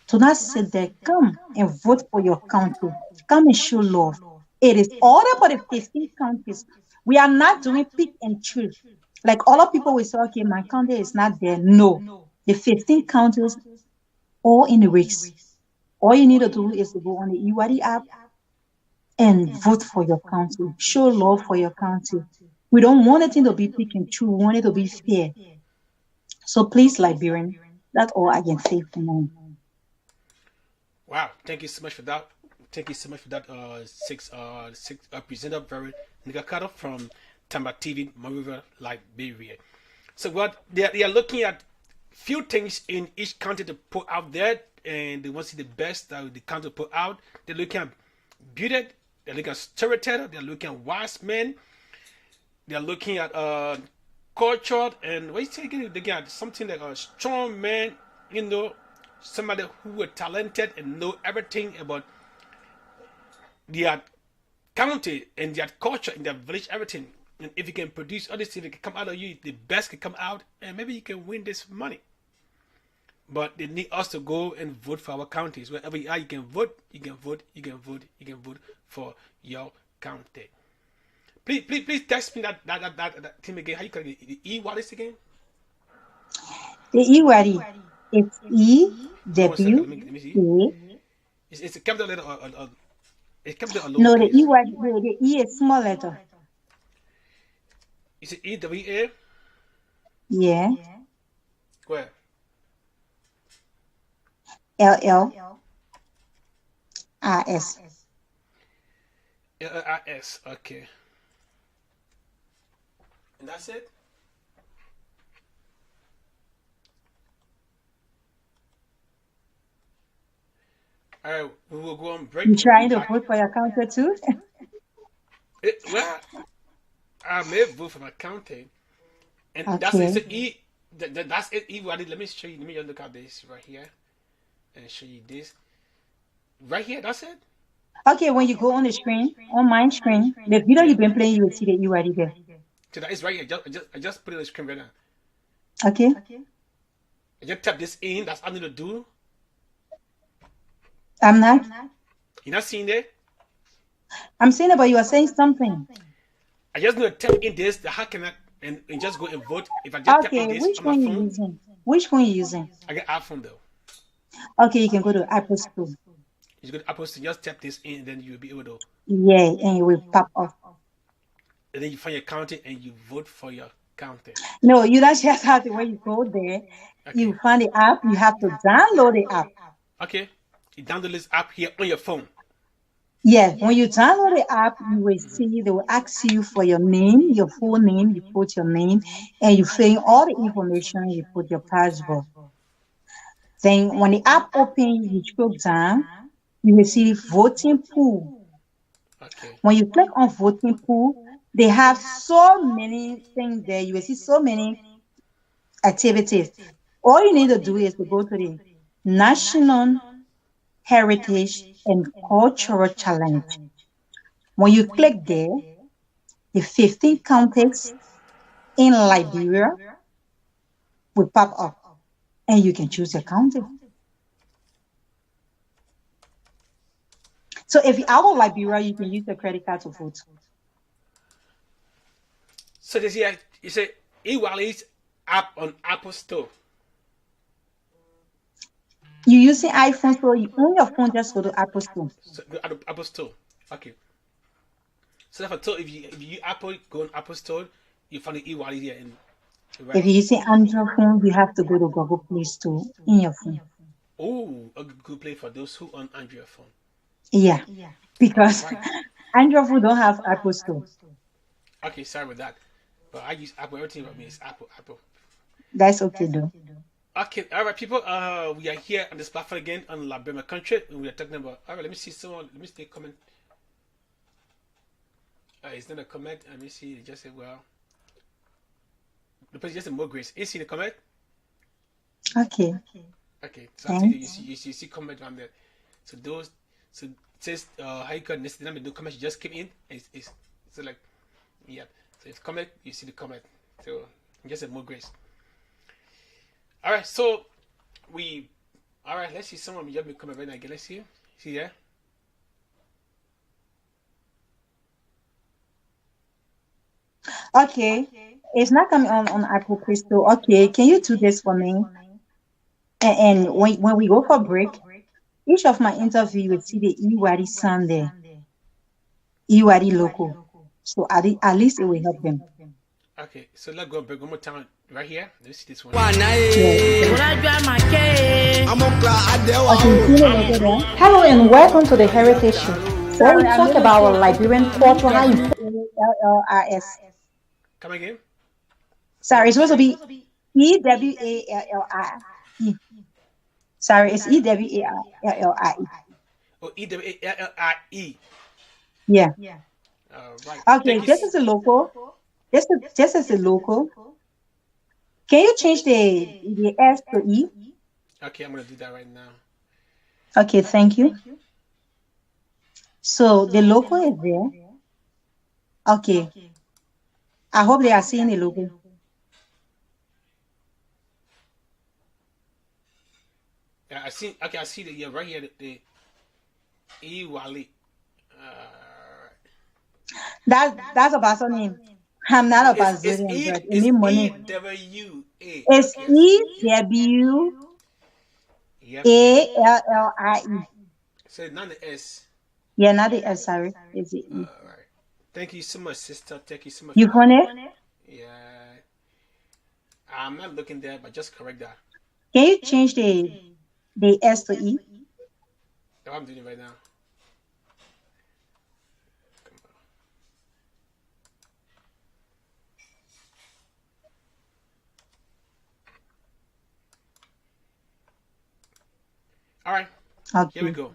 Do not sit there. Come and vote for your country. Come and show love. It is all about the 15 countries. We are not doing pick and choose. Like other people will say, okay, my country is not there. No. The 15 countries all in the race. All you need to do is to go on the eWadi app and vote for your country. Show love for your country. We don't want it to be pick and choose. We want it to be fair. So please, Liberian, that's all I can say for now. Wow, thank you so much for that. Thank you so much for that. Presenter Veronica from Tamma TV, Monrovia, Liberia. So what they are looking at few things in each county to put out there, and they want to see the best that the county put out. They're looking at beauty, they're looking at storyteller, they're looking at wise men, they're looking at culture, and what you say again? They're looking at something like a strong man, somebody who are talented and know everything about their county and their culture and their village, everything. And if you can produce all this, if it can come out of you, the best can come out, and maybe you can win this money. But they need us to go and vote for our counties. Wherever you are, you can vote, you can vote, you can vote, you can vote for your county. Please text me that thing again. How you call it? The e-wallet again? The e-wari. It's E-W-A. Let me see. It's a capital letter or it's capital or lowercase? No, the e-wari, the E is small letter. Is it E-W-A? Yeah. Where? L-L-R-S. L-R-S, okay. And that's it? All right, we will go on break. You trying to vote for your county too? Well, I may vote for my county. And Okay. that's it. That's it. Let me show you. Let me just look at this right here. And show you this. Right here, that's it? Okay, when you go on the screen, on my screen, the video you've been playing, you will see the e-wari there. So that is right here. I just put it on the screen right now. Okay. I just tap this in. That's all I need to do. I'm not. You're not seeing it? I'm saying it, but you are saying something. I just need to tap in this. How can I and just go and vote? If I just tap in Okay, this which on my one you phone, using? Which one you using? I get iPhone though. Okay, you can go to Apple Store. You go to Apple Store, just tap this in, and then you'll be able to. Yeah, and it will pop up. And then you find your county and you vote for your county. No, you don't just have to when you go there. You find the app. You have to download the app. Okay. You download this app here on your phone. Yeah, when you download the app, you will see they will ask you for your name, your full name. You put your name, and you fill in all the information. You put your password. Then when the app opens, you scroll down. You will see voting pool. Okay. When you click on voting pool, they have so many things there. You will see so many activities. All you need to do is to go to the National Heritage and Cultural Challenge. When you click there, the 15 counties in Liberia will pop up, and you can choose your county. So if you're out of Liberia, you can use the credit card to vote. So this here, you say e-wallet app on Apple Store. You using iPhone, so you on your phone, just go to Apple Store. So go to Apple Store. Okay. So if I told if you use Apple, go on Apple Store, you find the e-wallet here. And right. If you're using Android phone, you have to go to Google Play Store in your phone. Oh, a good play for those who on Android phone. Yeah, because Android phone don't have Apple Store. Okay, sorry about that. But I use Apple. Everything about me is Apple. That's okay though. Okay, all right, people. We are here on this platform again on Liberia My Country, and we are talking about. All right, let me see someone. Let me see a comment. It's not a comment. Let me see. Just say well. The person just said more grace. You see the comment? Okay. Okay. So I think you see comment on there. So those. So it says how you can next time do comments. You just came in. It's so like yeah. So if comment, you see the comment. So just said more grace. All right, so let's see someone just be coming right now again. Let's see. See there? Okay. It's not coming on Apple Crystal. Okay, can you do this for me? And when we go for break, each of my interview you will see the e-wari sound there. e-wari local. So at least it will help them. Okay, so let's go break one more time right here. Let's see this one. Hello and welcome to the Heritage Show, where we talk about our Liberian culture, how important LLRS. Come again. Sorry, it's supposed to be Ewallie. Sorry, it's Ewallie. Oh, EWALLIE. Yeah. Right. Okay, Thank you. this is a local. This is a local. Can you change the S to E? Okay, I'm gonna do that right now. Okay, thank you. So the local is there. Okay. I hope they are seeing the logo. Yeah, I see. Okay, I see that. Yeah, right here. The Ewallie. That's a Basel name. I'm not a It's Brazilian, E. but it It's mean money. EWA. It's Okay. Ewallie. Yep. So not the S. Yeah, not the S, sorry. It's the E. All right. Thank you so much, sister. Thank you so much You for found that. it? Yeah. I'm not looking there, but just correct that. Can you change the S to E? Oh, I'm doing it right now. All right. Here we Okay. go.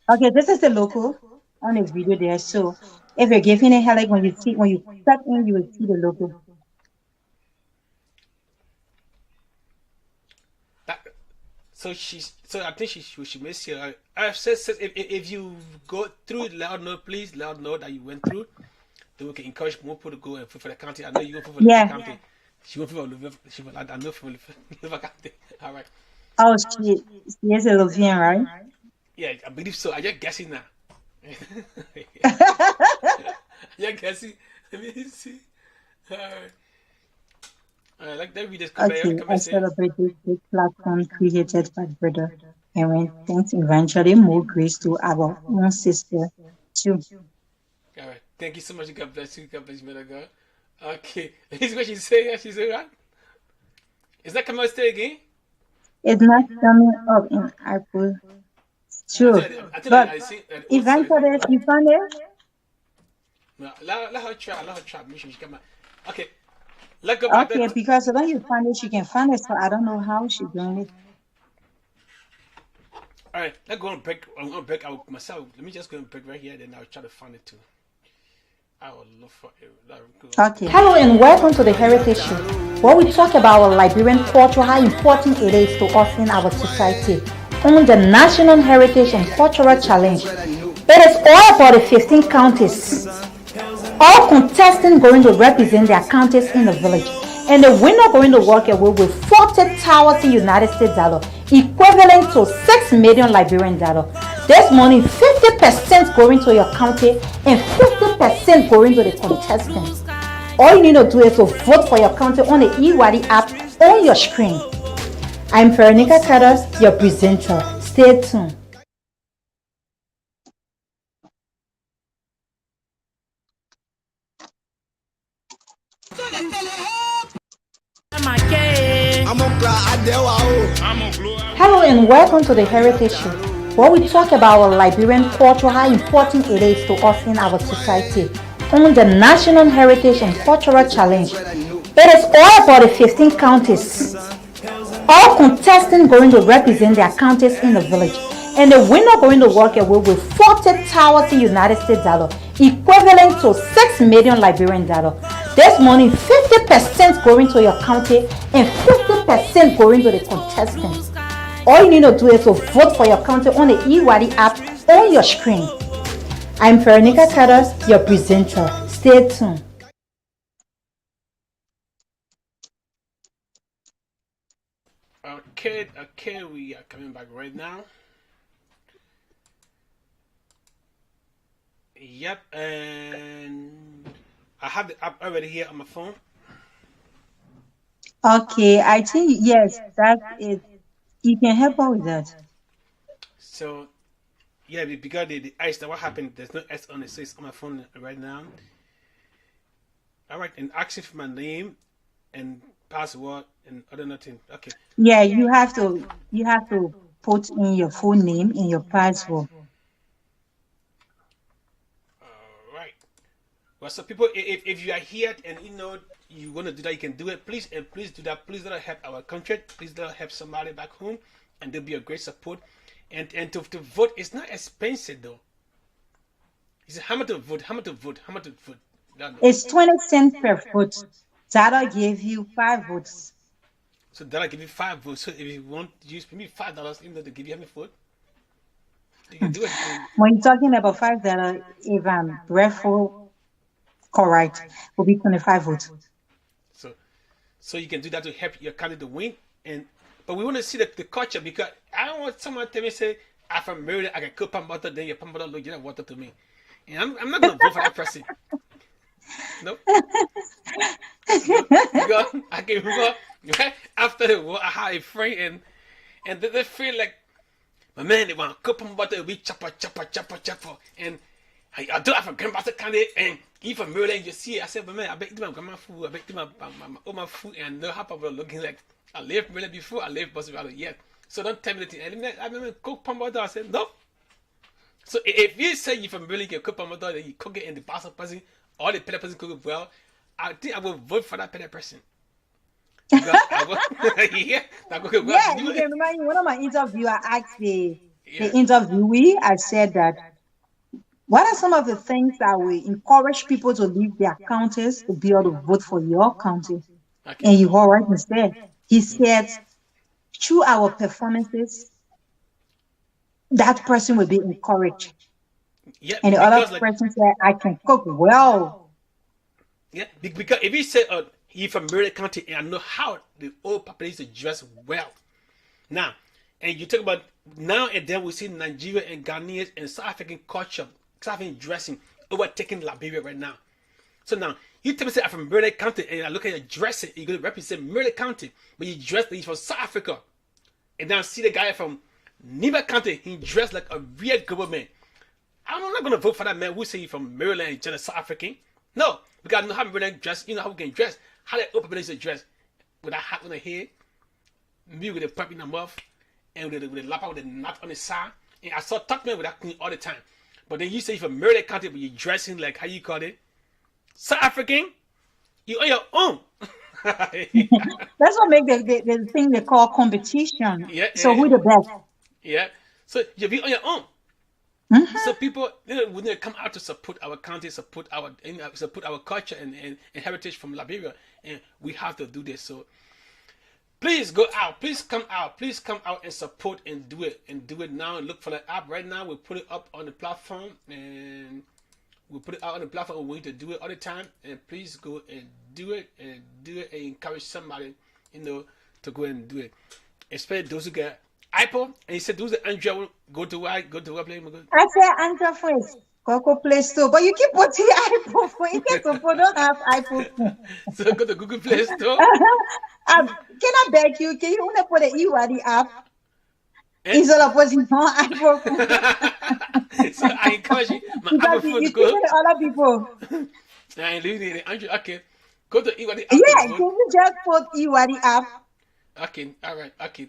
Okay, this is the logo on the video there. So if you're giving a headache when you step in, you will see the logo. That, so she's. So I think she missed here. I said if you go through, let her know, please. Let her know that you went through. Then we can encourage more people to go and vote for the county. I know you go for the Yeah. county. She won't vote for she will. I know for the county. All right. Oh, she is a Lovian, right? Yeah, I believe so. I just guessing now. Yeah, guessing. Let me see. All right. Like that. We just come back. Okay, Come I and say. celebrate this big platform created by Brother Aaron. Thanks eventually more grace to our own sister too. All right. Thank you so much. God bless you. God bless you, man of God. Okay. This is what she said. She said, right? Is that coming on stage again? It's not coming up in April. Sure. I think But I see an old song. eventually you found it? No, let her try. Let her try. Make sure she come out. Okay. Let's go back Okay, there. because when you find it, she can find it. So I don't know how she's doing it. All right. Let's go and break. I'm going to break out myself. Let me just go and break right here. Then I'll try to find it too. I will look for it. Okay. Hello and welcome to the Heritage Show, where we talk about our Liberian culture, how important it is to us in our society, on the National Heritage and Cultural Challenge. It is all about the 15 counties. All contestants going to represent their counties in the village, and the winner going to walk away with 40,000 United States dollars, equivalent to 6 million Liberian dollars. This money, 50% going to your county and 50% going to the contestants. All you need to do is to vote for your county on the Ewallie app on your screen. I'm Veronica, your presenter. Stay tuned. Hello and welcome to the Heritage Show, where we talk about our Liberian culture, how important it is to us in our society, on the National Heritage and Cultural Challenge. It is all about the 15 counties. All contestants going to represent their counties in the village, and the winner going to walk away with 40,000 United States dollars, equivalent to 6 million Liberian dollars. This money, 50% going to your county and 50% going to the contestants. All you need to do is to vote for your county on the Ewallie app on your screen. I'm Veronica, your presenter. Stay tuned. Okay, we are coming back right now. Yep, and I have the app already here on my phone. Okay, I think yes, that is. You can help her with that. So, yeah, because the ice, that what happened, there's no S on it, so it's on my phone right now. All right, and asking for my name and password and other nothing. Okay. Yeah, you have to put in your full name and your password. All right. Well, so people, if you are here and you want to do that, you can do it. Please and please do that. Please let us help our country. Please let us help somebody back home, and there'll be a great support. And to vote, it's not expensive though. He said, how much to vote? How much to vote? How much to vote? It's 20 cents per vote. That'll give you 5 votes. So that'll give you 5 votes. So if you want to use maybe $5, even though they give you how many votes, you can do it. When you're talking about $5, if I'm grateful, correct, will be 25 votes. So you can do that to help your country to win. But we want to see the culture, because I don't want someone to tell me, say, I'm from Maryland, I can cook palm butter, then your palm butter look like water to me. And I'm not going to vote for that person. Nope. Because I can remember after the war, I had a friend, and they feel like, my man, they want to cook palm butter, we chopper. And I do have a grandmaster candy, and he from Maryland, you see it. I said, but man, I bet you my grandma food, I bet you my food, and I know how people are looking like. I lived Maryland before, I lived Boston Valley yet. So don't tell me the thing. I remember cook palm butter. I said, no. So if you say you from Maryland, you can cook palm butter, then you cook it in the pasta person, or the pet person cook it well, I think I will vote for that pet person. Because I will, yeah, that cook it well. Yeah, you can remember one of my interviews, I asked the interviewee, I said that, what are some of the things that will encourage people to leave their counties to be able to vote for your county? Okay. And you all right instead. He said, through our performances, that person will be encouraged. Yeah, and the other person said, I can cook well. Yeah, because if you say, you're from Maryland County, and I know how the old population dress well. Now, and you talk about now and then we see Nigeria and Ghanaians and South African culture, South African dressing overtaking Liberia right now. So now, you tell me say I'm from Maryland County, and I look at your dressing, you're going to represent Maryland County, but you dress like you're from South Africa. And now see the guy from Niba County, he dressed like a real government. I'm not going to vote for that man who say he's from Maryland and just South African. No, because I know how Maryland dress, you know how we can dress, how the old population dress, with a hat on the head, me with a pipe in the mouth, and with a lap with a knot on the side. And I saw talk man with that clean all the time. But then you say you're from Maryland County, but you're dressing like, how you call it? South African? You're on your own. That's what makes the thing they call competition. Yeah, so who the best? Yeah. So you be on your own. So people, we need to come out to support our country, support our culture and heritage from Liberia, and we have to do this. So please go out, please come out and support and do it now. And look for the app right now. We'll put it up on the platform, and we'll put it out on the platform. We're going to do it all the time, and please go and do it and encourage somebody, to go and do it. Especially those who get iPod, and he said, "Those that Android go to where play." I said Android first, go Play Store, but you keep putting iPhone for it. People don't have iPhone. So go to Google Play Store. Can I beg you? Can you only put the eWadi app? Instead of putting on iPhone. So I encourage you. My because iPhone you go. the other people. I leave the Android. Okay, go to eWadi app. Yeah, can you just put eWadi app? Okay, all right, okay.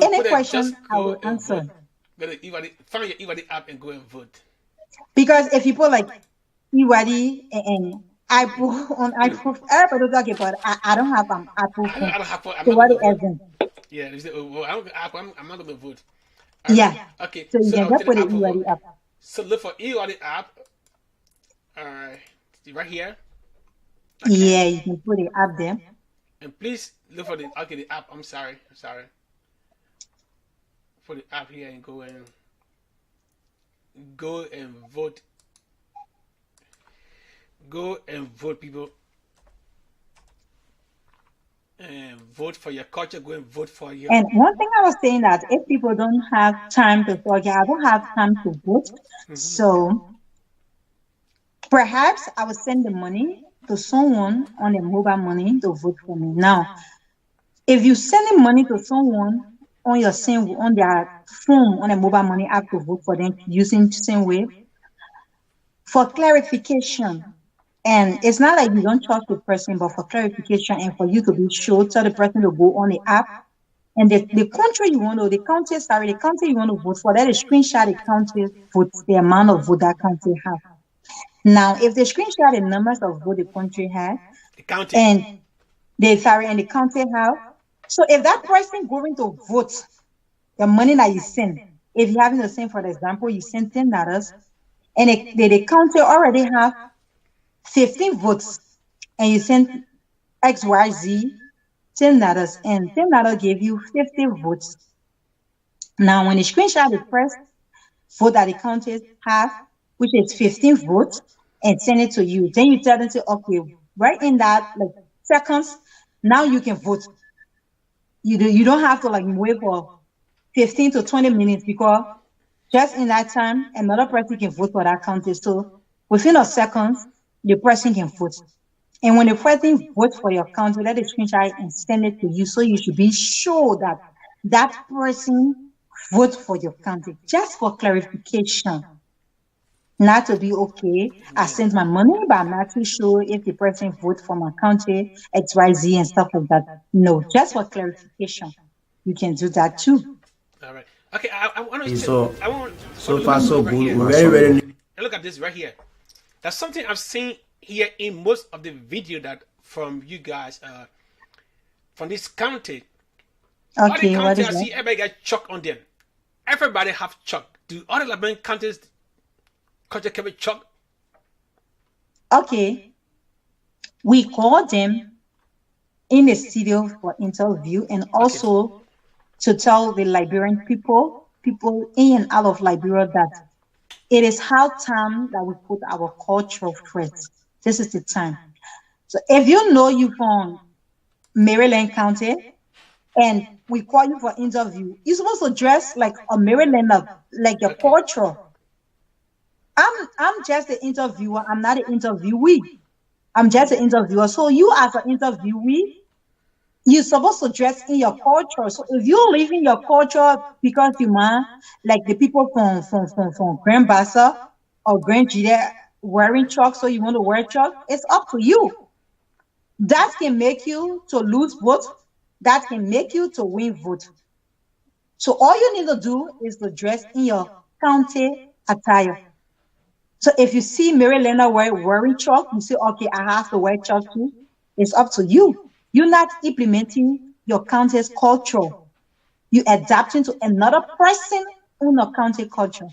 Any question, I will answer. Go to eWadi, find your eWadi app and go and vote. Because if you put like eWadi and Apple on iPhone, everybody talking about I don't have an Apple phone. I don't have. So what is it? Yeah, they say, well, I don't have Apple. I'm not going to vote. Yeah. Okay. So you can just put the eWadi app. So look for eWadi app. Right here. Okay. Yeah, you can put the app there. And please look for the app. I'm sorry. For the app here and go and vote. Go and vote, people. And vote for your culture. Go and vote for your. And one thing I was saying that if people don't have time to vote, I don't have time to vote. So perhaps I will send the money to someone on the mobile money to vote for me. Now, if you send the money to someone on their phone on a mobile money app to vote for them using the same way, for clarification, and it's not like you don't trust the person, but for clarification and for you to be sure, tell the person to go on the app and the country you want to, the county you want to vote for, that is screenshot the county vote, the amount of vote that county have. Now, if they screenshot the numbers of what the country has The county. and and the county have, so if that person going to vote, the money that you send, if you having to send, for example, you send $10, and the county already have 15 votes, and you send XYZ $10, and $10 gave you 50 votes. Now, when the screenshot the first vote that the counties have, which is 15 votes, and send it to you, then you tell them, say, okay, right in that like seconds, now you can vote. You don't have to like wait for 15 to 20 minutes, because just in that time, another person can vote for that county. So within a second, the person can vote. And when the person votes for your county, let the screenshot and send it to you. So you should be sure that that person votes for your county. Just for clarification. Not to be okay, I sent my money, but I'm not too sure if the person votes for my county, XYZ and stuff like that. No, just for clarification. You can do that too. All right. Okay, I want to So, I want so far so right good. here. We're very, very And look at this right here. That's something I've seen here in most of the video that from you guys from this county. All the Okay, what counties is I see that? everybody got chalk on them. Everybody have chalk. Do all the Liberian counties culture carry chalk? Okay, we call them in the studio for interview, and also to tell the Liberian people in and out of Liberia, that it is high time that we put our culture first. This is the time. So if you know you from Maryland County and we call you for interview, you're supposed to dress like a Marylander, like your culture. I'm just the interviewer. I'm not the interviewee. I'm just an interviewer. So you as an interviewee, you're supposed to dress in your culture. So if you live in your culture because you want, like the people from Grand Bassa or Grand Jide wearing chalk, so you want to wear chalk, it's up to you. That can make you to lose vote. That can make you to win vote. So all you need to do is to dress in your county attire. So if you see Marylander wearing chalk, you say, okay, I have to wear chalk too. It's up to you. You're not implementing your county's culture. You're adapting to another person in a county culture.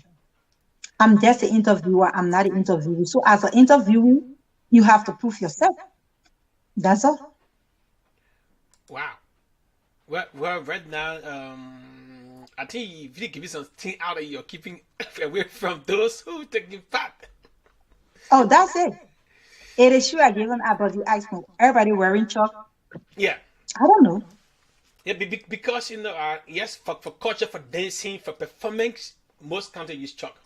I'm just an interviewer. I'm not an interviewee. So as an interviewee, you have to prove yourself. That's all. Wow. Well, right now, I think if you give me something out of you're keeping away from those who taking part. Oh, that's it. It is sure given up, but you ask for everybody wearing chalk. Yeah. I don't know. Yeah, because you know, yes, for culture, for dancing, for performance, most countries use chalk.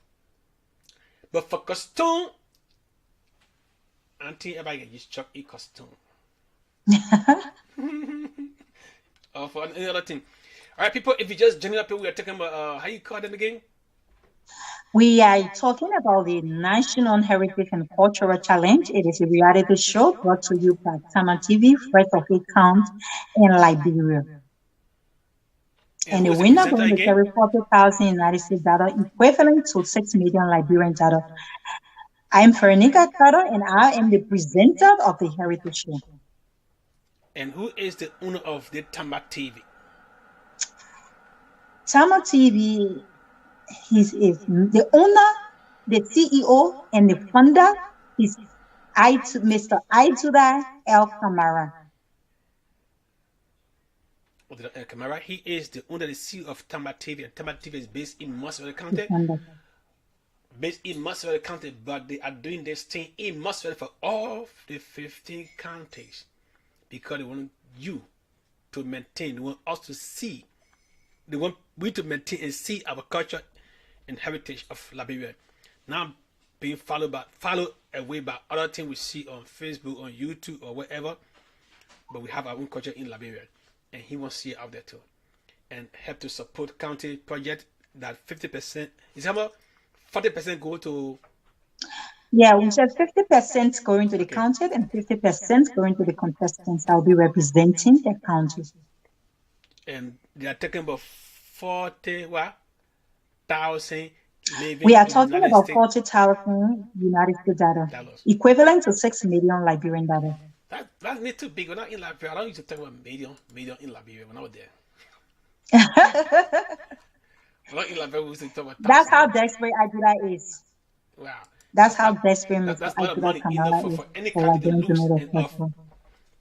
But for costume, I think everybody can use chalk in costume. Or for any other thing. All right, people, if you just join up here, we are talking about, how you call them again? We are talking about the National Heritage and Cultural Challenge. It is a reality show brought to you by Tamma TV, first of its kind in Liberia. And the winner going to carry 40,000 United States dollar, equivalent to 6 million Liberian dollar. I am Veronica, and I am the presenter of the Heritage Show. And who is the owner of the Tamma TV? Tamma TV is the owner, the CEO, and the founder is Mr. Aituda El Kamara. El Kamara, he is the owner, the CEO of Tamma TV, and Tamma TV is based in Muswell County. Based in Muswell County, but they are doing this thing in Muswell for all the 15 counties because they want you to maintain, they want us to see, they want we to maintain and see our culture and heritage of Liberia. Now being followed away by other things we see on Facebook, on YouTube, or wherever, but we have our own culture in Liberia, and he wants to see it out there too, and help to support county project that 50% is how much 40% go to. Yeah, we said 50% going to the county and 50% going to the contestants. I'll be representing the county. And they are talking about 40,000 living We are in the talking United about States 40,000 United States dollars, dollars. equivalent to 6 million Liberian dollars. That's not too big. When I'm in Liberia, I don't used to talk about million in Liberia when I was there. When I'm in Liberia, we used to talk about That's thousand how dollars. desperate Ajula is. Wow, That's that's how that, desperate Mr. that's a lot of Ajula money enough Kamala is for any for country to Liberians to lose know the and platform.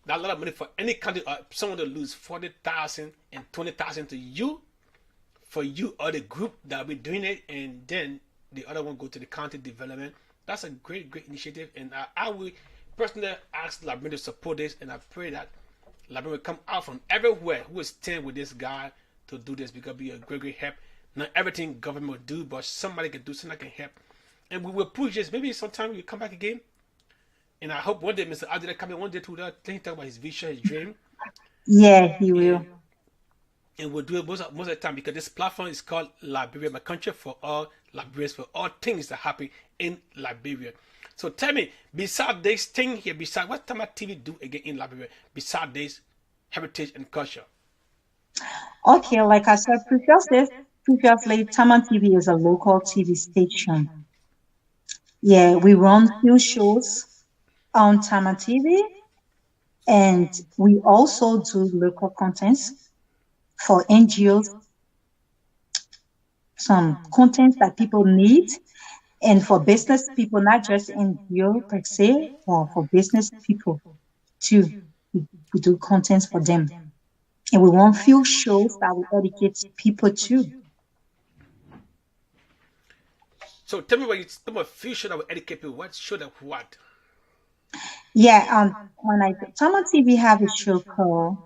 that's a lot of money for any country someone to lose 40,000 and 20,000 to you for you or the group that will be doing it, and then the other one go to the county development. That's a great initiative, and I will personally ask Liberia to support this, and I pray that Liberia will come out from everywhere who will stand with this guy to do this, because it'll be a great help. Not everything government will do, but somebody can do something that can help, and we will push this. Maybe sometime you come back again, and I hope one day Mr. Adila come in one day to that thing, talk about his vision, his dream. Yeah, he will. And we'll do it most of the time, because this platform is called Liberia My Country, for all Liberians, for all things that happen in Liberia. So tell me, beside this thing here, beside what Tamma TV do again in Liberia, beside this heritage and culture? Okay, like I said previously, Tamma TV is a local TV station. Yeah, we run few shows on Tamma TV, and we also do local contents for NGOs, some contents that people need, and for business people, not just NGO per se, or for business people too. We do contents for them. And we want few shows that will educate people too. So tell me what you talk about few show that will educate people. What show that what? Yeah, when Tamma TV have a show called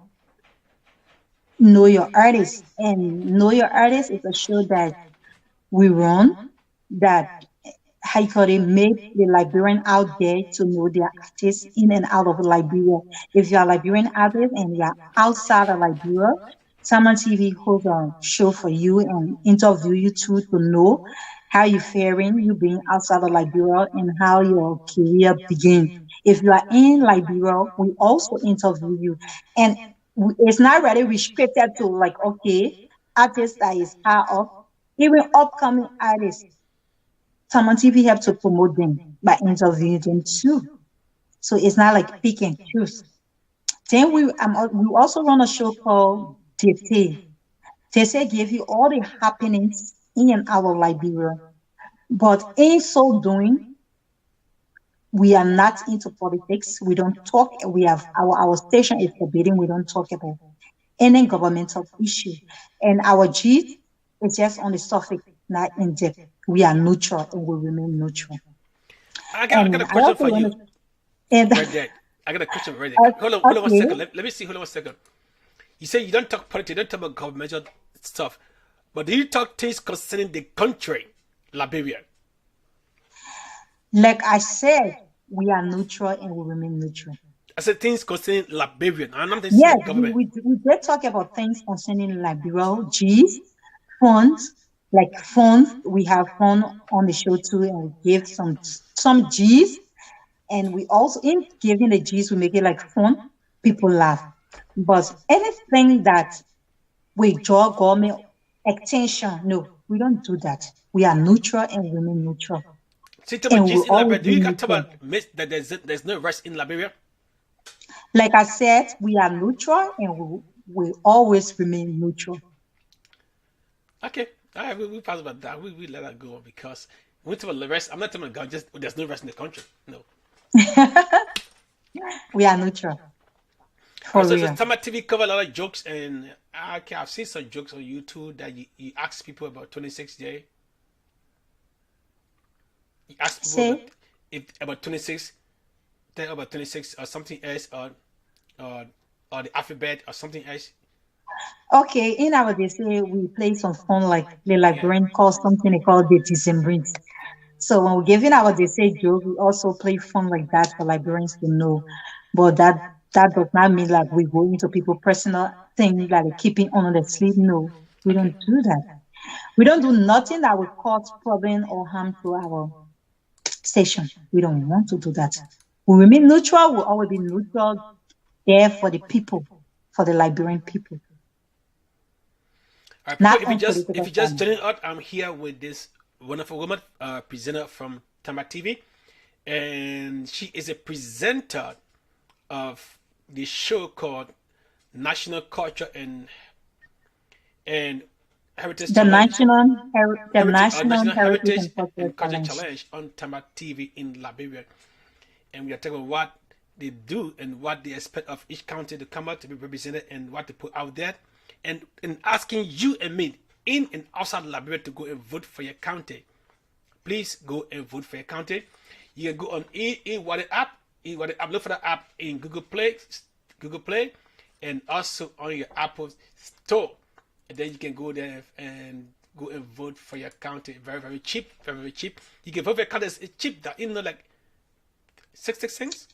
Know Your Artist, and Know Your Artist is a show that we run that how you call it, make the Liberian out there to know their artists in and out of Liberia. If you're a Liberian artist and you're outside of Liberia, Tamma TV holds a show for you and interview you too to know how you faring, you being outside of Liberia, and how your career began. If you are in Liberia, we also interview you. And it's not really restricted to like, okay, artists that is part of, even upcoming artists. Tamma TV help to promote them by interviewing them too. So it's not like pick and choose. Then we also run a show called Tete. Tete give you all the happenings in and out of Liberia. But in so doing, we are not into politics. We don't talk. We have our station is forbidden. We don't talk about any governmental issue. And our G is just on the surface, not in depth. We are neutral and will remain neutral. I got a I question also for you. want to, and Right there. I got a question right there. Hold on 1 okay. second. Let me see. Hold on 1 second. You say you don't talk politics, you don't talk about governmental stuff, but do you talk things concerning the country, Liberia? Like I said, we are neutral and will remain neutral. I said things concerning Liberian. I'm not Yes, saying government. we did talk about things concerning Liberia, G's, funds, like funds. We have fun on the show too, and we give some G's, and we also in giving the G's we make it like fun. People laugh, but anything that we draw government attention, no, we don't do that. We are neutral and remain neutral. See, talk about And G's we'll in Liberia. always Do be you got talk neutral. about that there's no rest in Liberia? Like I said, we are neutral and we always remain neutral. Okay. All right, we pass about that. We let that go, because we talk about the rest. I'm not talking about just there's no rest in the country. No. We are neutral. For Alright, so real. Tamma TV cover a lot of jokes, and okay, I've seen some jokes on YouTube that you ask people about 26 day. You ask people Say, about 26, tell about 26 or something else, or the alphabet or something else. okay, in our day, say we play some fun like the Yeah. Liberian call something they call the Decembrins. So when we're giving our they say joke, we also play fun like that for Liberians to know. But that does not mean like we go into people personal thing like keeping on the sleep. No, we Okay. don't do that. We don't do nothing that will cause problem or harm to our station. We don't want to do that. We remain neutral. We'll always be neutral there for the people, for the Liberian people. All right, Not people, on if political you just side. joining out, I'm here with this wonderful woman, presenter from Tamma TV, and she is a presenter of the show called National Culture and Heritage The Challenge, National National Heritage Heritage and Cultural and Culture Challenge. Challenge on Tamma TV in Liberia, and we are talking about what they do and what they expect of each county to come out to be represented and what to put out there, and asking you and me in and outside Liberia to go and vote for your county. Please go and vote for your county. You can go on eWallet app, look for the app in Google Play, and also on your Apple Store. And then you can go there and go and vote for your county. Very, very cheap. Very, very cheap. You can vote for your county. It's cheap. That like 66 cents.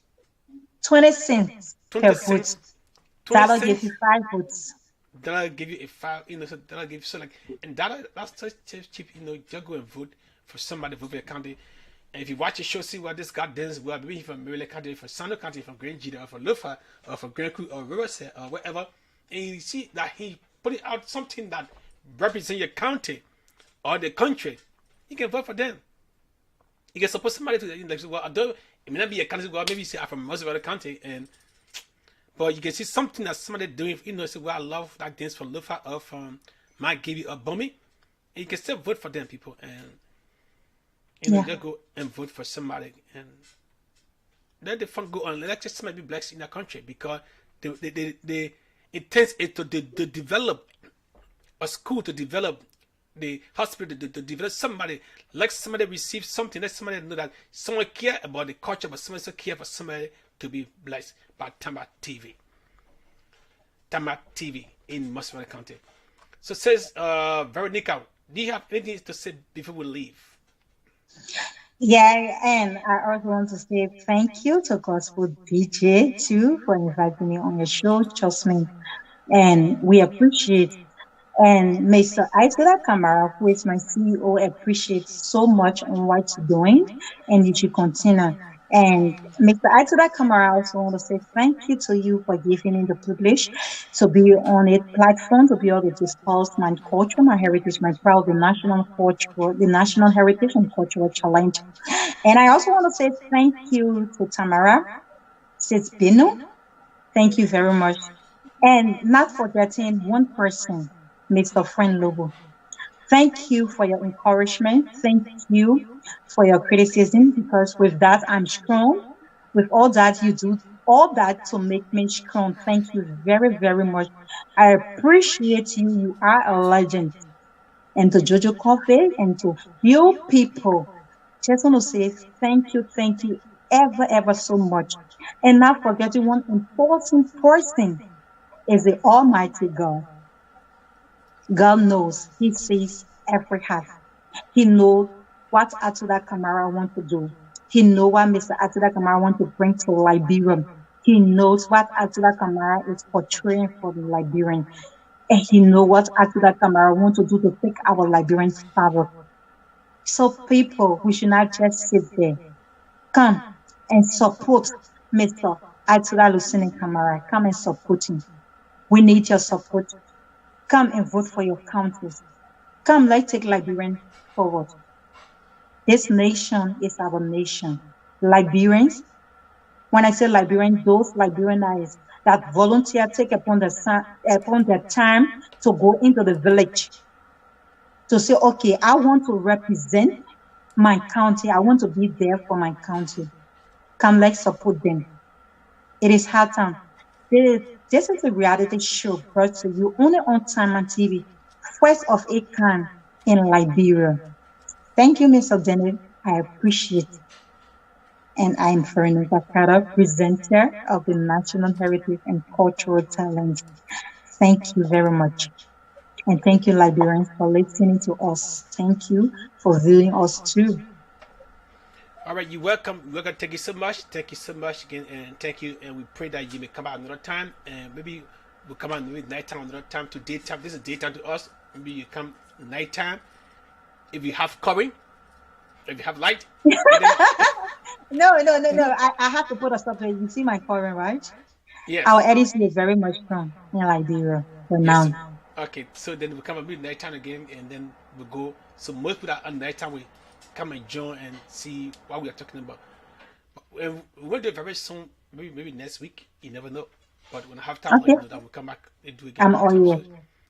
20 cents 20 per cents. vote. 20 That'll cents. give you 5 votes. That'll give you a 5. So that'll give you so like, and that's so cheap. Just go and vote for somebody. Vote for your county. And if you watch the show, see what this guy does. Well, maybe from Maryland County, from Sando County, from Grand Gita, or from Lufa, or from Grand Creek, or Riverside, or whatever, and you see that he put it out something that represents your county or the country, you can vote for them. You can support somebody to like, well, although it may not be a county, well, maybe you say I'm from most of the county, but you can see something that somebody doing. Say, well, I love that dance from Lufa or from My Give You a Bummy, and you can still vote for them, people, and just go and vote for somebody, and let the fun go on. Let just somebody be blessed in that country, because they intends it to develop a school, to develop the hospital, to develop somebody, like somebody receive something, let somebody know that someone care about the culture, but somebody also care for somebody to be blessed by Tamma TV. Tamma TV in Muswell County. So says Veronica, do you have anything to say before we leave? Yeah, and I also want to say thank you to Gospel DJ too for inviting me on your show, trust me. And we appreciate. And Mr. Aisha Kamara, who is my CEO, appreciates so much on what you're doing, and you should continue. And Mr. Aisha Kamara, I also want to say thank you to you for giving me the privilege to be on a platform to be able to discuss my culture, my heritage, my proud, the national culture, the national heritage and cultural challenge. And I also want to say thank you to Tamara Sitzbinu. Thank you very much. And not forgetting one person, Mr. Friend Lobo. Thank you for your encouragement. Thank you for your criticism, because with that, I'm strong. With all that you do, all that to make me strong. Thank you very, very much. I appreciate you. You are a legend. And to Jojo Coffee and to few people, just want to say thank you ever, ever so much. And not forgetting one important person is the Almighty God. God knows. He sees every heart. He knows what Atula Kamara wants to do. He knows what Mr. Atula Kamara wants to bring to Liberia. He knows what Atula Kamara is portraying for the Liberian. And he knows what Atula Kamara wants to do to take our Liberians forward. So people, we should not just sit there. Come and support Mr. Atula Lucene Kamara. Come and support him. We need your support. Come and vote for your counties. Come, let's take Liberians forward. This nation is our nation. Liberians, when I say Liberians, those Liberians that volunteer take upon their time to go into the village to say, okay, I want to represent my county. I want to be there for my county. Come, let's support them. It is hard time. This is a reality show brought to you only on Tamma TV, first of a kind in Liberia. Thank you, Mr. Dennis. I appreciate it. And I am Veronica, presenter of the National Heritage and Cultural Challenge. Thank you very much. And thank you, Liberians, for listening to us. Thank you for viewing us too. All right, you're welcome. We're gonna thank you so much. Thank you so much again, and thank you. And we pray that you may come out another time, and maybe we'll come out maybe nighttime, another time to daytime. This is daytime to us. Maybe you come nighttime if you have covering, if you have light. No. I have to put a stop here. You see my current, right? Yes. Our editing is very much strong in Liberia for now. Okay, so then we come at nighttime again, and then we go. So most people that on night time we come and join and see what we are talking about. But we'll do it very soon, maybe next week. You never know. But when I have time, Okay. we'll come back and do it again. I'm on you.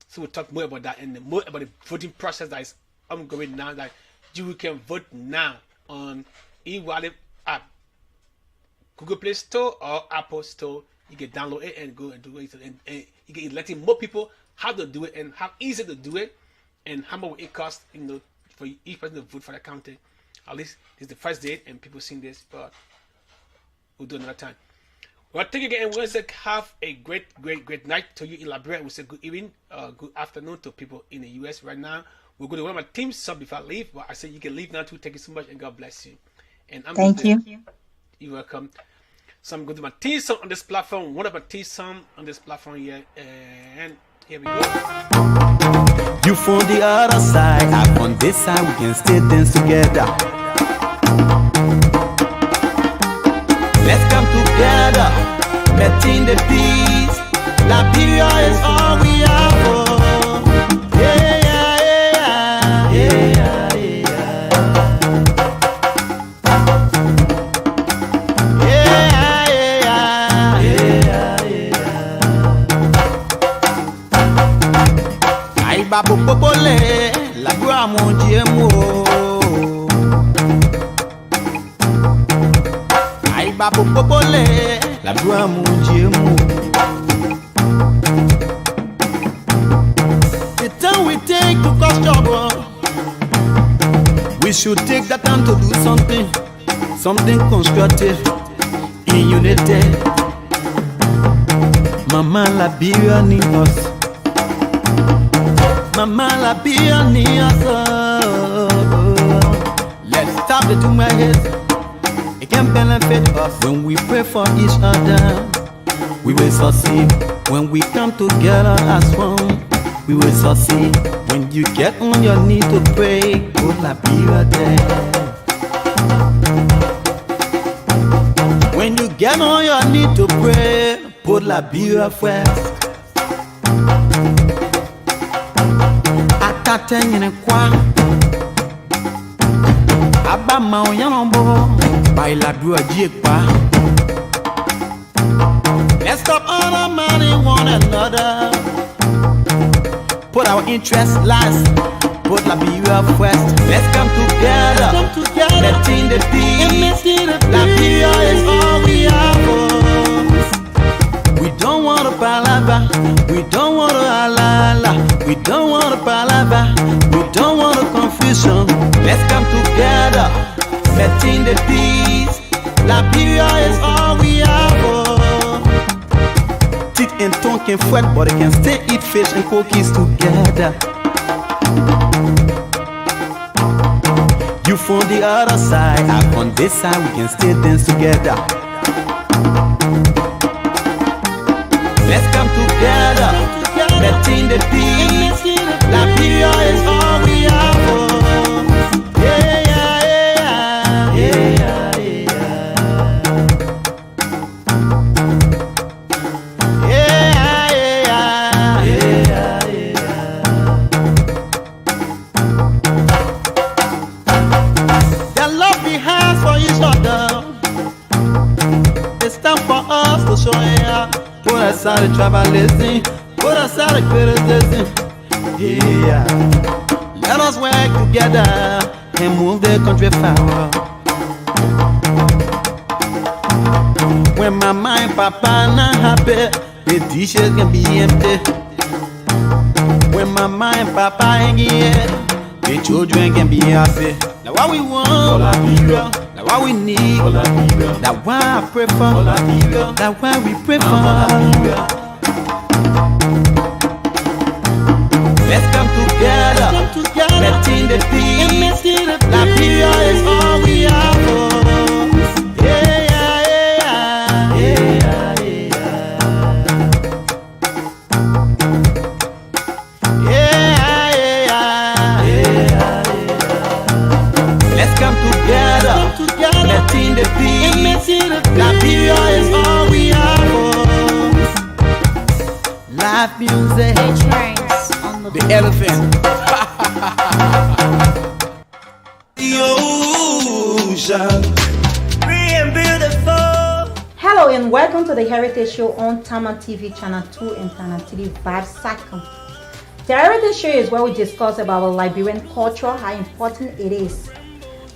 So we'll talk more about that and more about the voting process that is ongoing now. That you can vote now on e-wallet app, Google Play Store or Apple Store. You can download it and go and do it, and you can letting more people how to do it and how easy to do it, and how much it costs. For each person to vote for the county. At least it's the first day, and people seeing this, but we'll do another time. Well, thank you again. We're going to have a great night to you in Liberia. We say good evening, good afternoon to people in the US right now. We're going to one of my teams some before I leave, but I said you can leave now too. Thank you so much, and God bless you. And Thank you. You're welcome. So I'm going to my team song on this platform. One of my team song on this platform here, and here we go. You from the other side, I from this side, we can still dance together. Let's come together, meeting the peace. Liberia is all we have for. Yeah, yeah, yeah, yeah, yeah, yeah, yeah. Ay babu popole, la gloire mon Dieu mo. Ay babu popole, la gloire mon Dieu mo. The time we take to cause trouble, we should take that time to do something constructive in unity. Mama Liberia need us. Mama Liberia need us. Let's stop the two my heads. It can benefit us when we pray for each other. We will succeed when we come together as one. We will succeed when you get on your knees to pray. Put Liberia there. When you get on your knees to pray, put Liberia first. Atateng kwa Aba maoyambo Baila dua jiekpa. Let's stop undermining one another. Put our interests last. Put Liberia first. Let's come together. Letting the peace. Liberia is all we have. We don't want a palaver. We don't want a halala. We don't want a palaver. We don't want a confusion. Let's come together. Letting the peace. Liberia is all we have. Teeth and tongue can fret, but they can still eat fish and cookies together. You from the other side, I from this side, we can still dance together. Let's come together, letting the peace. Liberia is all we have. Yeah, yeah, yeah, yeah, put aside the tribalism, put aside the criticism. Yeah, let us work together and move the country forward. When mama and papa not happy, the dishes can be empty. When mama and papa ain't here, the children can be happy. Now what we want, now what we need, now why I pray for, now why we pray for. Let's come together, letting the peace. Liberia is all we have. Yeah, yeah, yeah, yeah. Let's come together, letting the peace. Liberia is all we have. Live music. The elephant. nation. Free and beautiful. Hello and welcome to the Heritage Show on Tamma TV Channel 2 and Channel 3 Vibe Cycle. The Heritage Show is where we discuss about our Liberian culture, how important it is.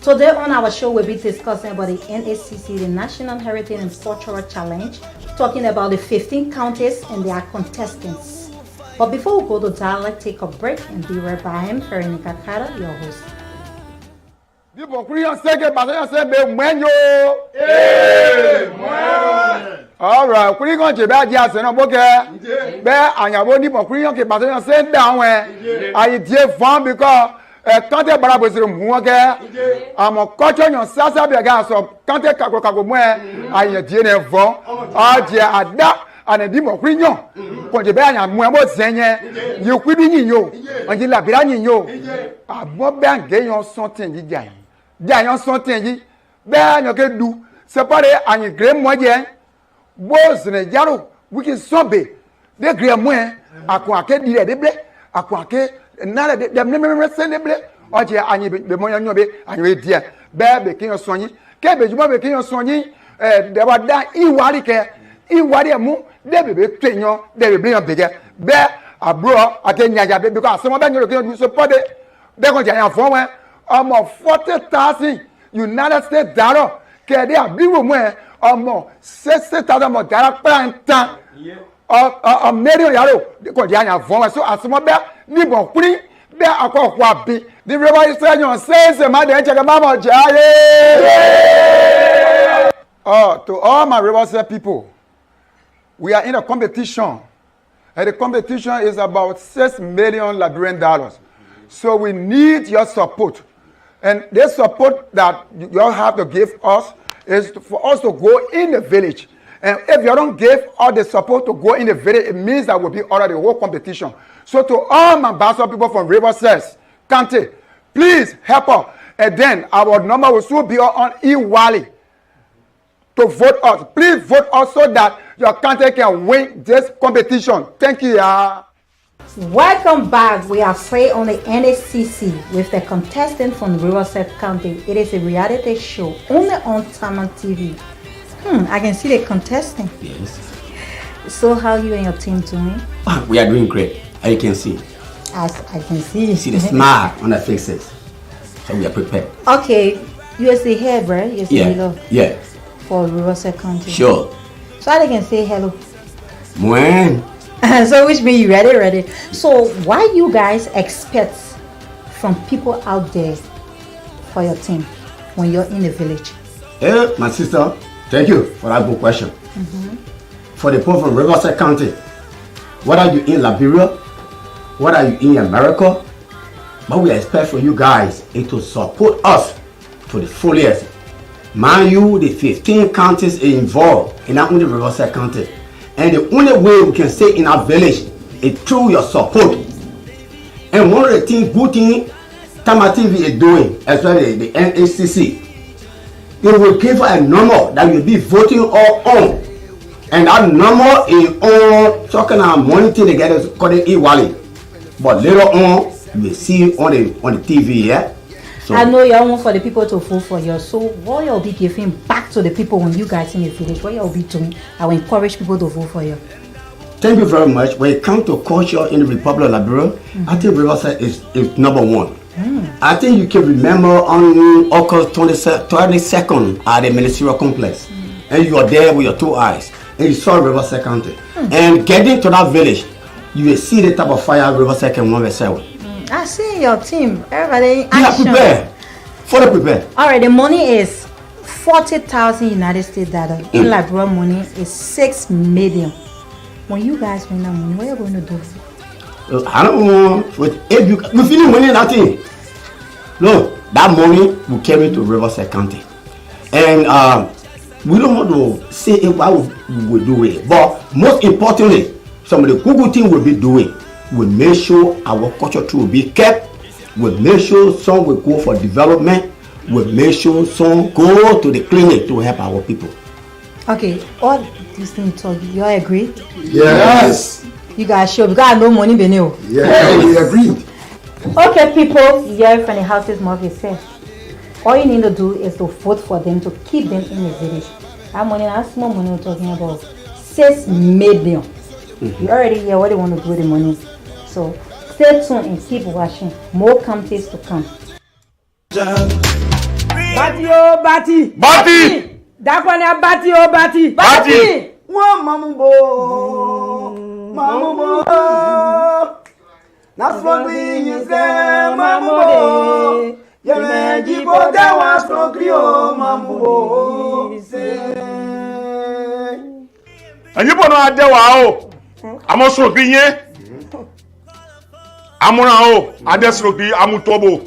Today on our show we'll be discussing about the NHCC, the National Heritage and Cultural Challenge, talking about the 15 counties and their contestants. But before we go to that, let's take a break and be right by him, Veronica, your host. All right, we going to be just no book. Be anya bo ni bo kuriyan ke baso yan send down we. Ayi die fan because kante bara bo sire mu ke. Amo culture yan sasa be ga so kante kako mu ayi die ne fon. A die ada ana di mo kuriyan. Ko je be anya mu bo zenye. Yi kwidi yin yo. Anji la bira yin yo. Abo be ange yan something ji jan. Jan yan something ji. Be anya ke du. Separe anyi gre mo je. Boys ne jaro wiki sobe de gre mo akun ake di de ble akun ake na de me send ble oje anyi be mo yan be anyi die be kin sonyi ke be juma be kin sonyi de ba da iwari ke iwari mu de be twenyo de be yan be be abro ate nyaja be because some be nyoro kin support de ko ja yan fon we almost 40,000 United States dollar ke de abiwo mo almost 60,000 more direct a million yaro ko di anya fon so asmo be ni bon kuri be akokwa bi the river is saying say ma de check ma mo jaye. Oh, to all my Riverside people, we are in a competition, and the competition is about $6 million Liberian. So we need your support, and this support that you all have to give us is for us to go in the village. And if you don't give all the support to go in the village, it means that we'll be out of the whole competition. So to all my Basel people from Riverside County, please help us. And then our number will soon be on e-Wally to vote us. Please vote us so that your country can win this competition. Thank you. Welcome back. We are free on the NHCC with the contestant from Riverside County. It is a reality show only on Tamma TV. I can see the contestant. Yes. So how you and your team doing? We are doing great. As you can see. As I can see. See the smile on their faces. So we are prepared. Okay. You are the head, right? You are the hello. Yeah. For Riverside County. Sure. So I can say hello. When? So which means you ready. So why you guys expect from people out there for your team when you're in the village? Hey, my sister, thank you for that good question. For the people from Riverside County, whether you're in Liberia, whether you're in America, what we expect from you guys is to support us to the fullest. Mind you, the 15 counties involved in not only Riverside County. And the only way we can stay in our village is through your support. And one of the good things Tamma TV is doing, especially the NHCC, it will give a number that you'll be voting all on. And that number is on talking our money thing together called the e-Wally. But later on, you will see on the TV, yeah? So, I know you want for the people to vote for you. So what you'll be giving back to the people when you guys in the village? What you'll be doing? I will encourage people to vote for you. Thank you very much. When it comes to culture in the Republic of Liberia, I think Riverside is number one. I think you can remember on August 22nd at the ministerial complex, and you are there with your two eyes, and you saw Riverside County. And getting to that village, you will see the type of fire Riverside can want to sell. I see your team. Everybody in action. Yeah, fully prepared. All right, the money is 40,000 United States dollars. In Liberia money is 6 million. When you guys win that money, what are you going to do? I don't know. If you feel winning that thing, no, that money will carry to Riverside County. And we don't want to say why we will do it. But most importantly, some of the good things we'll be doing, we make sure our culture will be kept. We make sure some will go for development. We make sure some go to the clinic to help our people. Okay, all these things talk, you all agree? Yes. You guys sure? Because I know money be new. Yeah, we agreed. Okay, people, here from the house's mother says, All you need to do is to vote for them to keep them in the village. That money, that small money we're talking about, 6 million. You already hear what they want to do with the money. So stay tuned and keep watching. More counties to come. Bati o bati. Bati. Dakwana bati o bati. Bati. One mamubo. Mamubo. That's what we say, mamubo. Yeme jibo dawa sokrio mamubo. Anyi bono adewa o. Amosrobi yen. Amuna o, adesrobi amutobo.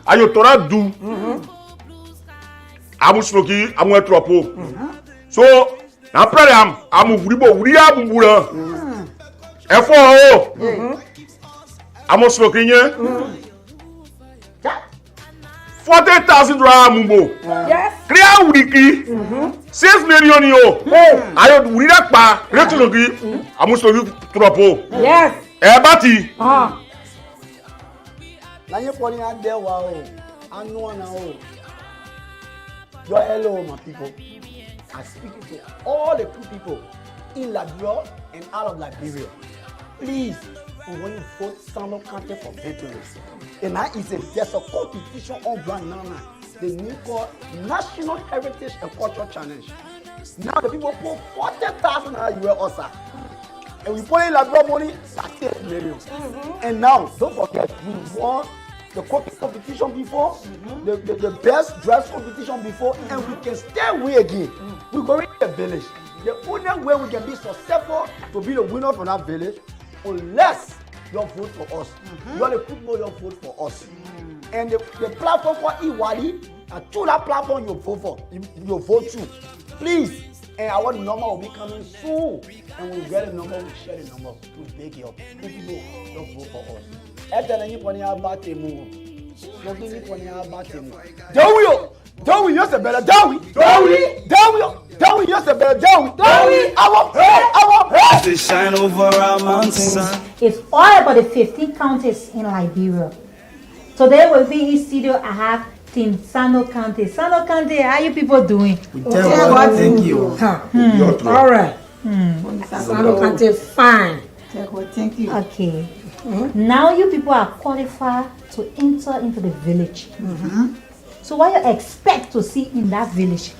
Ayo tora du. Amusroki amu etropo. So, na pray am amu wuribo wuri abubura. Efo o. Amosroki yen. 40,000 amumbo. Yes. Clear wiki. 6 million yo. Ayo wurira pa retologi amusroki tropo. Yes. Bati. Nanye poni adewa o. Anu ana o. Your hello, my people. I'm speaking to all the two people in Liberia and out of Liberia. Please, we want to vote Sano County for veterans. And now there's a competition on ground now. The new called National Heritage and Culture Challenge. Now the people put 40,000 US OSA. And we put in Liberia money, 38 million. And now, don't forget, we won the cooking competition before, the best dress competition before, and we can stay away again. We're going to the village. The only way we can be successful to be the winner for that village, unless you vote for us. You are the people, you vote for us. And the platform for Iwali, and to that platform you vote for, you vote to. Please, and our number will be coming soon. And we'll get a number, we'll share the number to beg you up. People, don't vote for us. Dowie, you're the better Dowie. You're the better Dowie. They shine over our mountains. It's all about the 15 counties in Liberia. Today with me in studio, I have Team Sano County. Sano County, how you people doing? Thank you. All right. Sano County, fine. Thank you. Okay. Now you people are qualified to enter into the village. So what you expect to see in that village?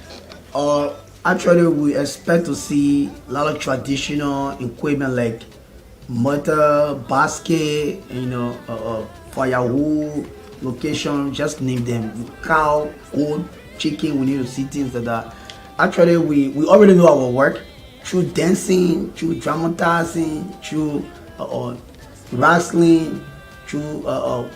Actually, we expect to see a lot of traditional equipment like mortar, basket, firewood, location, just name them. Cow, goat, chicken, we need to see things like that. Actually, we already know our work through dancing, through dramatizing, through wrestling, through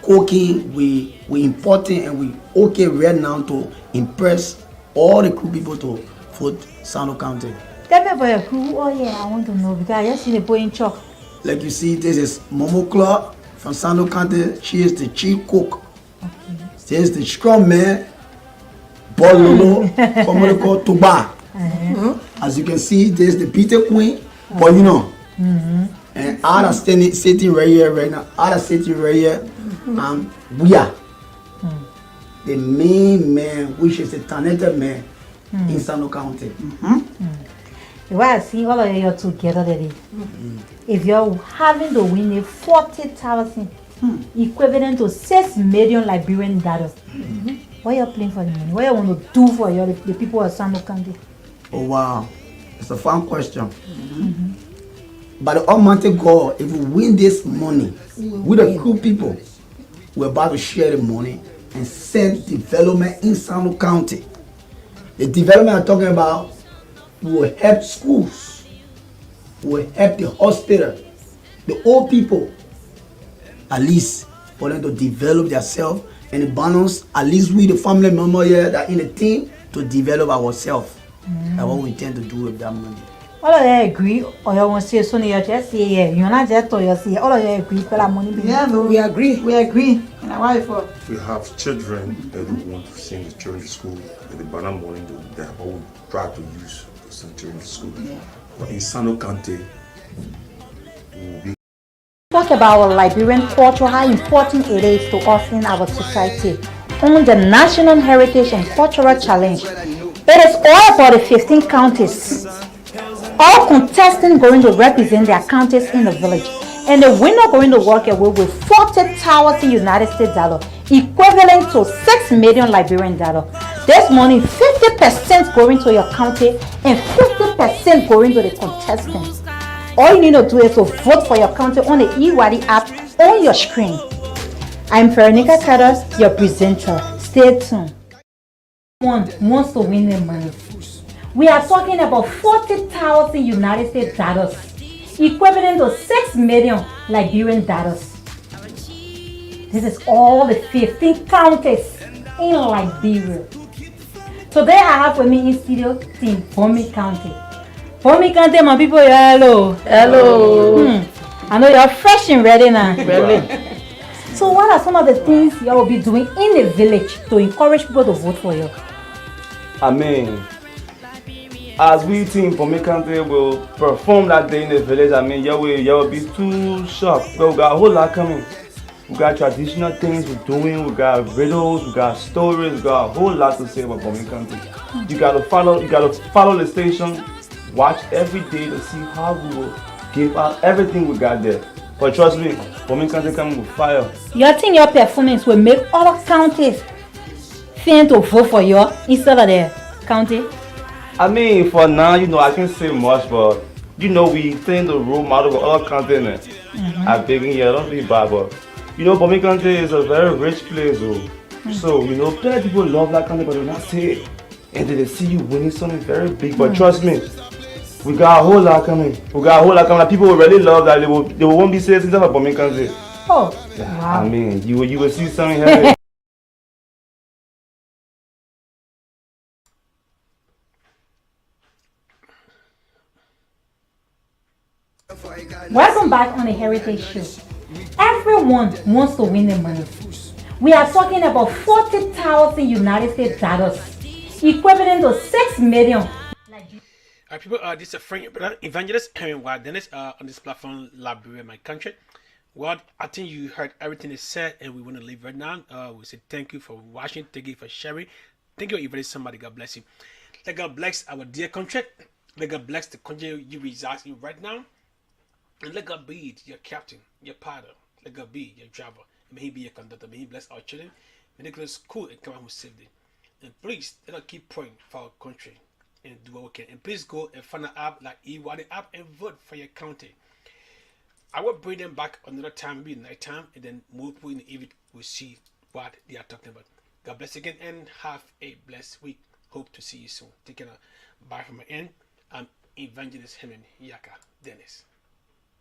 cooking. We important and we okay right now to impress all the cool people to vote Sano County. Tell me about your crew. Oh yeah, I want to know because I just seen a boy in chalk. Like you see, this is Momo Clark from Sano County. She is the chief cook. Okay. This is the strong man, Bololo, commonly called Tuba. As you can see, this is the Peter Queen, but and Ada sitting right here right now. Ada sitting right here. We are the main man, which is a talented man in Sano County. The way I see all of you together today, if you're having to win a 40,000 equivalent to 6 million Liberian dollars, what are you playing for the money? What you want to do for the people of Sano County? Oh wow, it's a fun question. By the Almighty God, if we win this money, with the cool people, we're about to share the money and send development in Sano County. The development I'm talking about will help schools, will help the hospital, the old people, at least for them to develop themselves, and the balance, at least we the family member here that in the team to develop ourselves. That's what we intend to do with that money. All of you agree, or you want to say something? You just say yeah. You're not just to you say all of you agree for that money. Yeah, no, we agree. And why for? We have children that want to sing during the school, and the banana morning they have all try to use to sing during the school. But in Sano County, we will be Talk about our Liberian culture, how important it is to us in our society. on the National Heritage and Cultural Challenge. It is all about the 15 counties. All contestants going to represent their counties in the village. And the winner going to walk away with 40,000 United States dollars, equivalent to 6 million Liberian dollars. This money, 50% going to your county and 50% going to the contestants. All you need to do is to vote for your county on the eWadi app on your screen. I'm Veronica, your presenter. Stay tuned. One wants to win the money. We are talking about 40,000 United States dollars, equivalent to 6 million Liberian dollars. This is all the 15 counties in Liberia. Today I have with me in studio Team Bomi County. Bomi County, my people, hello. Hello. I know you're fresh and ready now. Ready. So what are some of the things you will be doing in the village to encourage people to vote for you? I mean, as we team for me country will perform that day in the village, I mean, you will be too sharp. But we got a whole lot coming. We got traditional things we're doing, we got riddles, we got stories, we got a whole lot to say about Bomi country. You gotta follow the station, watch every day to see how we will give out everything we got there. But trust me, Bomi country coming with fire. You think your performance will make other counties think to vote for you instead of the county? I mean, for now, I can't say much, but we think the role model for other countries. I beg in here, don't be bad, but Bomi country is a very rich place, though. So, plenty people love that country, but they not say it. And then they see you winning something very big. But trust me, we got a whole lot coming. Like, people will really love that. They won't be saying things about Bomi country. Oh, wow. I mean, you will see something heavy. Welcome back on the Heritage Show. Everyone wants to win the money. We are talking about 40,000 United States dollars, equivalent to 6 million. People, this is a friend, brother, evangelist, Dennis, on this platform, Liberia My Country. Well, I think you heard everything is said, and we want to leave right now. We say thank you for watching, thank you for sharing, thank you for inviting somebody. God bless you. Let God bless our dear country. Let God bless the country you reside in right now. And let God be your captain, your pilot. Let God be your driver. May He be your conductor. May He bless our children. May they go to school and come out with safety. And please, let us keep praying for our country and do what we can. And please go and find an app like eWadi app and vote for your county. I will bring them back another time, maybe night time, and then more people in the evening will see what they are talking about. God bless again and have a blessed week. Hope to see you soon. Take care. Bye from my end. I'm Evangelist Helen Yaka Dennis.